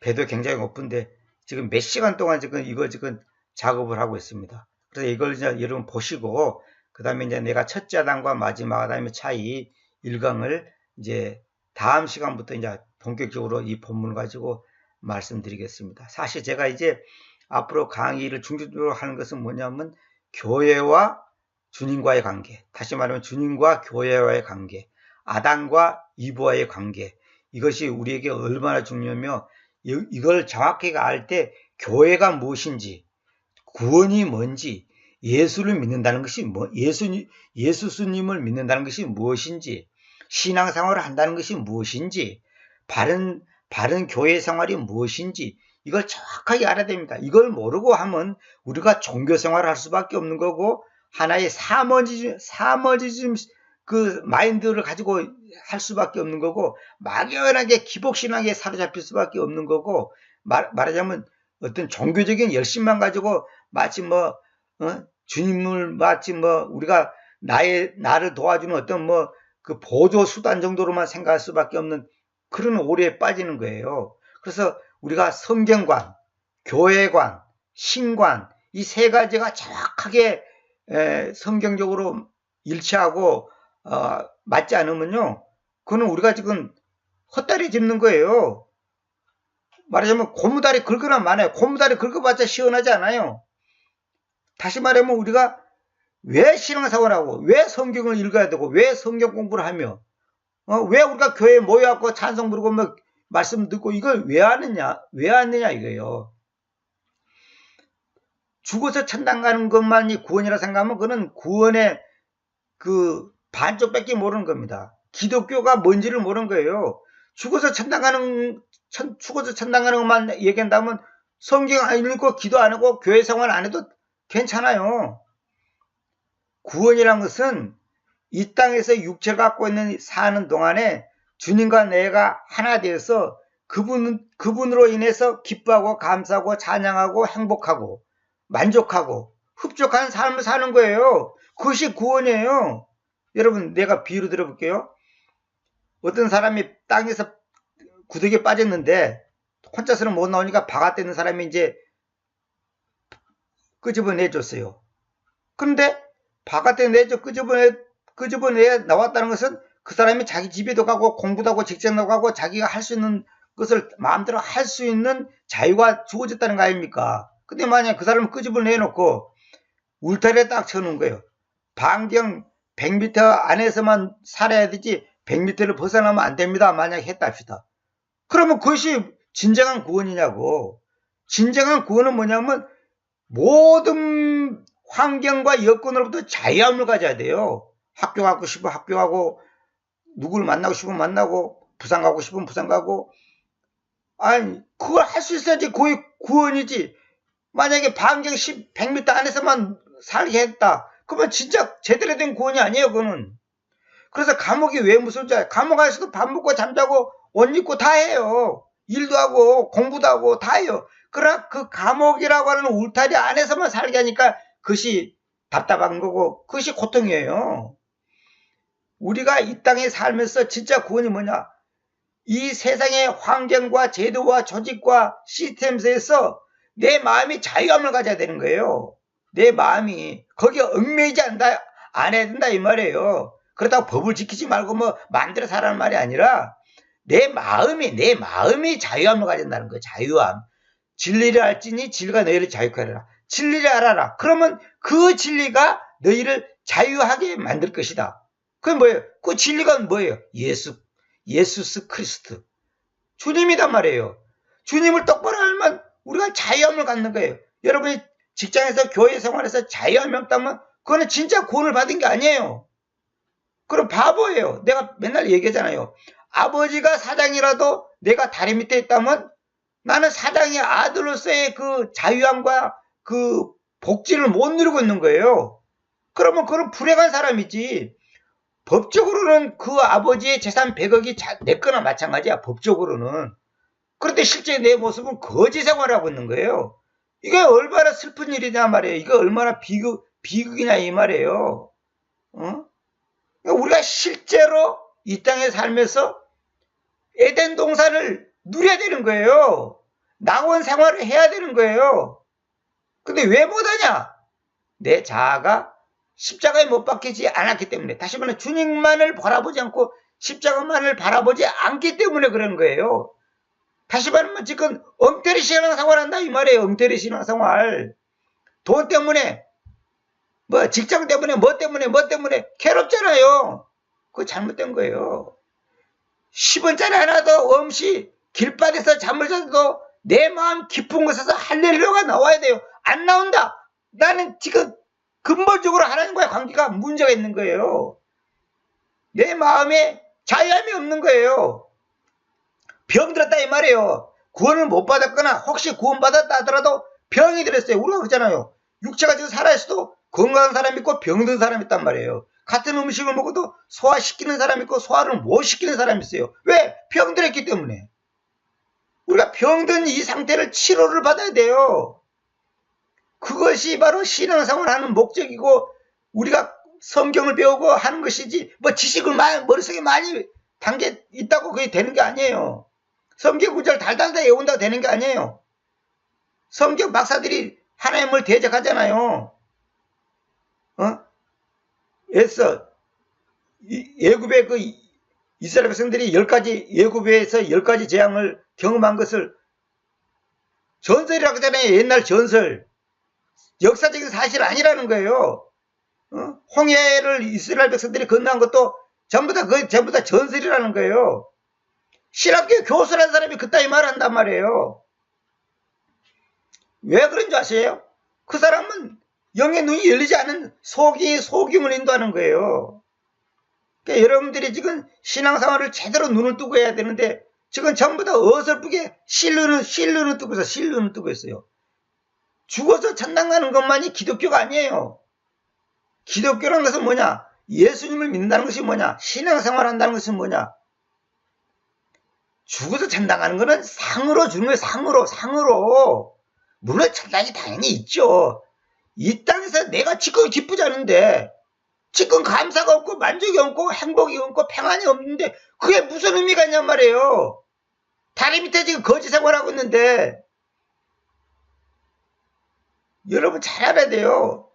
배도 굉장히 고픈데 지금 몇 시간 동안 지금 작업을 하고 있습니다. 그래서 이걸 이제 여러분 보시고 그 다음에 이제 내가 첫째 아담과 마지막 아담의 차이 1강을 이제 다음 시간부터 이제 본격적으로 이 본문을 가지고 말씀드리겠습니다. 사실 제가 이제 앞으로 강의를 중점적으로 하는 것은 뭐냐면 교회와 주님과의 관계, 다시 말하면 주님과 교회와의 관계, 아담과 이브와의 관계, 이것이 우리에게 얼마나 중요하며 이걸 정확하게 알 때 교회가 무엇인지, 구원이 뭔지, 예수를 믿는다는 것이 예수님을 믿는다는 것이 무엇인지, 신앙생활을 한다는 것이 무엇인지, 바른 교회 생활이 무엇인지 이걸 정확하게 알아야 됩니다. 이걸 모르고 하면 우리가 종교 생활을 할 수밖에 없는 거고 하나의 사머지즘 마인드를 가지고 할 수밖에 없는 거고 막연하게 기복신앙에 사로잡힐 수밖에 없는 거고 말하자면 어떤 종교적인 열심만 가지고 마치 주님을 마치 우리가 나를 도와주는 어떤 보조 수단 정도로만 생각할 수밖에 없는 그런 오류에 빠지는 거예요. 그래서 우리가 성경관, 교회관, 신관 이 세 가지가 정확하게 성경적으로 일치하고 맞지 않으면요, 그거는 우리가 지금 헛다리 짚는 거예요. 말하자면 고무다리 긁거나 마나요. 고무다리 긁어봤자 시원하지 않아요. 다시 말하면 우리가 왜 신앙생활을 하고 왜 성경을 읽어야 되고 왜 성경 공부를 하며 왜 우리가 교회에 모여갖고 찬송 부르고 말씀 듣고 이걸 왜 하느냐 이거예요. 죽어서 천당 가는 것만이 구원이라 생각하면 그거는 구원의 반쪽밖에 모르는 겁니다. 기독교가 뭔지를 모르는 거예요. 죽어서 천당 가는 것만 얘기한다면 성경 안 읽고 기도 안 하고 교회 생활 안 해도 괜찮아요. 구원이란 것은 이 땅에서 육체를 갖고 사는 동안에 주님과 내가 하나 되어서 그분으로 인해서 기뻐하고 감사하고 찬양하고 행복하고 만족하고 흡족한 삶을 사는 거예요. 그것이 구원이에요. 여러분, 내가 비유로 들어볼게요. 어떤 사람이 땅에서 구덩이에 빠졌는데 혼자서는 못 나오니까 바깥에 있는 사람이 이제 끄집어내줬어요. 그런데 바깥에 끄집어내 나왔다는 것은 그 사람이 자기 집에도 가고 공부도 하고 직장도 가고 자기가 할 수 있는 것을 마음대로 할 수 있는 자유가 주어졌다는 거 아닙니까? 근데 만약 그 사람을 끄집어내놓고 울타리에 딱 쳐놓은 거예요. 반경 100m 안에서만 살아야 되지 100m를 벗어나면 안 됩니다. 만약 했다 합시다. 그러면 그것이 진정한 구원이냐고. 진정한 구원은 뭐냐면 모든 환경과 여건으로부터 자유함을 가져야 돼요. 학교 가고 싶으면 학교 가고, 누구를 만나고 싶으면 만나고, 부산 가고 싶으면 부산 가고. 아니, 그걸 할 수 있어야지 그게 구원이지. 만약에 반경 100m 안에서만 살게 했다. 그러면 진짜 제대로 된 구원이 아니에요, 그거는. 그래서 감옥이 왜 무서운지 알아요? 감옥 안에서도 밥 먹고 잠자고 옷 입고 다 해요. 일도 하고 공부도 하고 다 해요. 그러나 그 감옥이라고 하는 울타리 안에서만 살게 하니까 그것이 답답한 거고 그것이 고통이에요. 우리가 이 땅에 살면서 진짜 구원이 뭐냐? 이 세상의 환경과 제도와 조직과 시스템에서 내 마음이 자유함을 가져야 되는 거예요. 내 마음이 거기에 얽매이지 안 해야 된다 이 말이에요. 그렇다고 법을 지키지 말고 뭐 마음대로 살라는 말이 아니라 내 마음이 자유함을 가진다는 거예요. 자유함. 진리를 알지니 진리가 너희를 자유케 하리라. 진리를 알아라. 그러면 그 진리가 너희를 자유하게 만들 것이다. 그게 뭐예요? 그 진리가 뭐예요? 예수스 크리스트. 주님이란 말이에요. 주님을 똑바로 알면 우리가 자유함을 갖는 거예요. 여러분이 직장에서 교회 생활에서 자유함이 없다면 그거는 진짜 구원을 받은 게 아니에요. 그럼 바보예요. 내가 맨날 얘기하잖아요. 아버지가 사장이라도 내가 다리 밑에 있다면 나는 사장의 아들로서의 그 자유함과 그 복지를 못 누리고 있는 거예요. 그러면 그건 불행한 사람이지. 법적으로는 그 아버지의 재산 100억이 내 거나 마찬가지야. 법적으로는. 그런데 실제 내 모습은 거지 생활을 하고 있는 거예요. 이게 얼마나 슬픈 일이냐 말이에요. 이거 얼마나 비극이냐 이 말이에요. 우리가 실제로 이 땅에 살면서 에덴 동산을 누려야 되는 거예요. 낙원 생활을 해야 되는 거예요. 근데 왜 못하냐? 내 자아가 십자가에 못 박히지 않았기 때문에. 다시 말해 주님만을 바라보지 않고 십자가만을 바라보지 않기 때문에 그런 거예요. 다시 말하면 지금 엉터리 신앙생활 한다 이 말이에요. 엉터리 신앙생활. 돈 때문에 뭐 직장 때문에 뭐 때문에 괴롭잖아요. 그거 잘못된 거예요. 10원짜리 하나도 없이 길바닥에서 잠을 자도 내 마음 깊은 곳에서 할렐루야가 나와야 돼요. 안 나온다. 나는 지금 근본적으로 하나님과의 관계가 문제가 있는 거예요. 내 마음에 자유함이 없는 거예요. 병들었다 이 말이에요. 구원을 못 받았거나 혹시 구원받았다 하더라도 병이 들었어요. 우리가 그러잖아요. 육체가 지금 살아있어도 건강한 사람이 있고 병든 사람이 있단 말이에요. 같은 음식을 먹어도 소화시키는 사람이 있고 소화를 못 시키는 사람이 있어요. 왜? 병들었기 때문에. 우리가 병든 이 상태를 치료를 받아야 돼요. 그것이 바로 신앙생활을 하는 목적이고 우리가 성경을 배우고 하는 것이지 뭐 지식을 머릿속에 많이 담겨 있다고 그게 되는 게 아니에요. 성경 구절 달달달 외운다고 되는 게 아니에요. 성경 박사들이 하나님을 대적하잖아요. 에서 예굽의 그 이스라엘 백성들이 예굽에서 10가지 재앙을 경험한 것을 전설이라고 하잖아요. 옛날 전설. 역사적인 사실 아니라는 거예요. 홍해를 이스라엘 백성들이 건너간 것도 전부 다 전설이라는 거예요. 신학교 교수라는 사람이 그따위 말을 한단 말이에요. 왜 그런 줄 아세요? 그 사람은 영의 눈이 열리지 않은 소경을 인도하는 거예요. 그러니까 여러분들이 지금 신앙생활을 제대로 눈을 뜨고 해야 되는데 지금 전부 다 어설프게 실눈을 뜨고 있어요. 죽어서 천당 가는 것만이 기독교가 아니에요. 기독교라는 것은 뭐냐? 예수님을 믿는다는 것이 뭐냐? 신앙생활 한다는 것은 뭐냐? 죽어서 천당 가는 것은 상으로 주는 거예요. 상으로. 물론 천당이 당연히 있죠. 이 땅에서 내가 지금 기쁘지 않은데 지금 감사가 없고 만족이 없고 행복이 없고 평안이 없는데 그게 무슨 의미가 있냔 말이에요. 다리 밑에 지금 거지 생활하고 있는데 여러분 잘 알아야 돼요.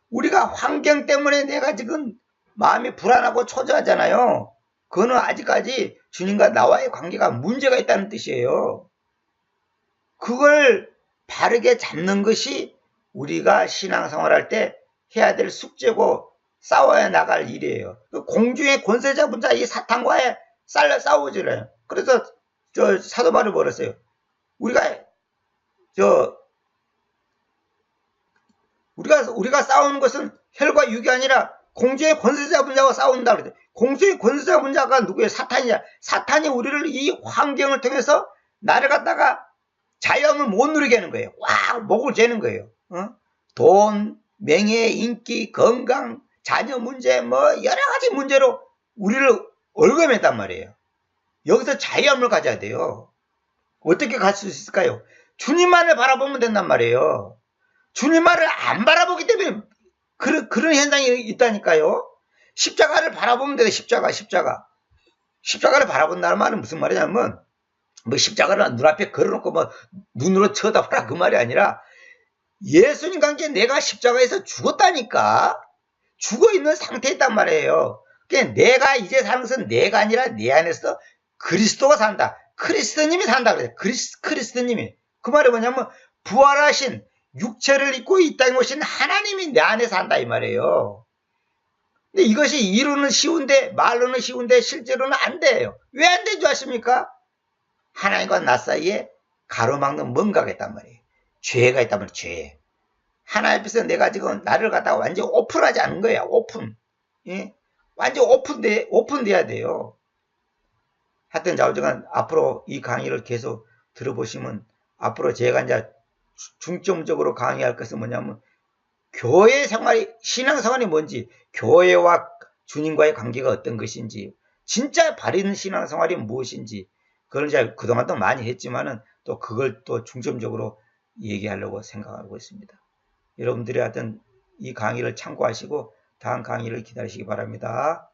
우리가 환경 때문에 내가 지금 마음이 불안하고 초조하잖아요. 그거는 아직까지 주님과 나와의 관계가 문제가 있다는 뜻이에요. 그걸 바르게 잡는 것이 우리가 신앙생활할 때 해야 될 숙제고 싸워야 나갈 일이에요. 그 공중의 권세 잡은 자 이 사탄과의 싸우잖아요. 그래서 저 사도 바울이 뭐랬어요? 우리가 싸우는 것은 혈과 육이 아니라 공중의 권세 잡은 자와 싸운다 그랬어요. 공중의 권세 잡은 자가 누구예요? 사탄이야. 사탄이 우리를 이 환경을 통해서 나를 갖다가 자유함을 못 누리게 하는 거예요. 와, 목을 재는 거예요. 돈, 명예, 인기, 건강, 자녀 문제, 뭐 여러 가지 문제로 우리를 얽어맨단 말이에요. 여기서 자유함을 가져야 돼요. 어떻게 갈 수 있을까요? 주님만을 바라보면 된단 말이에요. 주님만을 안 바라보기 때문에 그런 현상이 있다니까요. 십자가를 바라보면 돼요. 십자가를 바라본다는 말은 무슨 말이냐면 뭐 십자가를 눈앞에 걸어놓고 뭐 눈으로 쳐다보라 그 말이 아니라 예수님과 함께 내가 십자가에서 죽었다니까. 죽어있는 상태에 있단 말이에요. 그러니까 내가 이제 사는 것은 내가 아니라 내 안에서 그리스도가 산다. 크리스도님이 산다 그래요. 크리스도님이. 그 말이 뭐냐면 부활하신 육체를 입고 이 땅에 오신 하나님이 내 안에 산다 이 말이에요. 근데 이것이 이루는 쉬운데 말로는 쉬운데 실제로는 안 돼요. 왜 안 되는 줄 아십니까? 하나님과 나 사이에 가로막는 뭔가가 있단 말이에요. 죄가 있단 말이에요. 죄. 하나님 앞에서 내가 지금 나를 갖다가 완전 오픈하지 않은 거야. 오픈. 예? 완전 오픈돼야 돼요. 하여튼 자우지간 앞으로 이 강의를 계속 들어보시면 앞으로 제가 이제 중점적으로 강의할 것은 뭐냐면 교회 생활이, 신앙생활이 뭔지, 교회와 주님과의 관계가 어떤 것인지, 진짜 바른 신앙생활이 무엇인지, 그걸 이제 그동안도 많이 했지만은 또 그걸 또 중점적으로 얘기하려고 생각하고 있습니다. 여러분들이 하여튼 이 강의를 참고하시고 다음 강의를 기다리시기 바랍니다.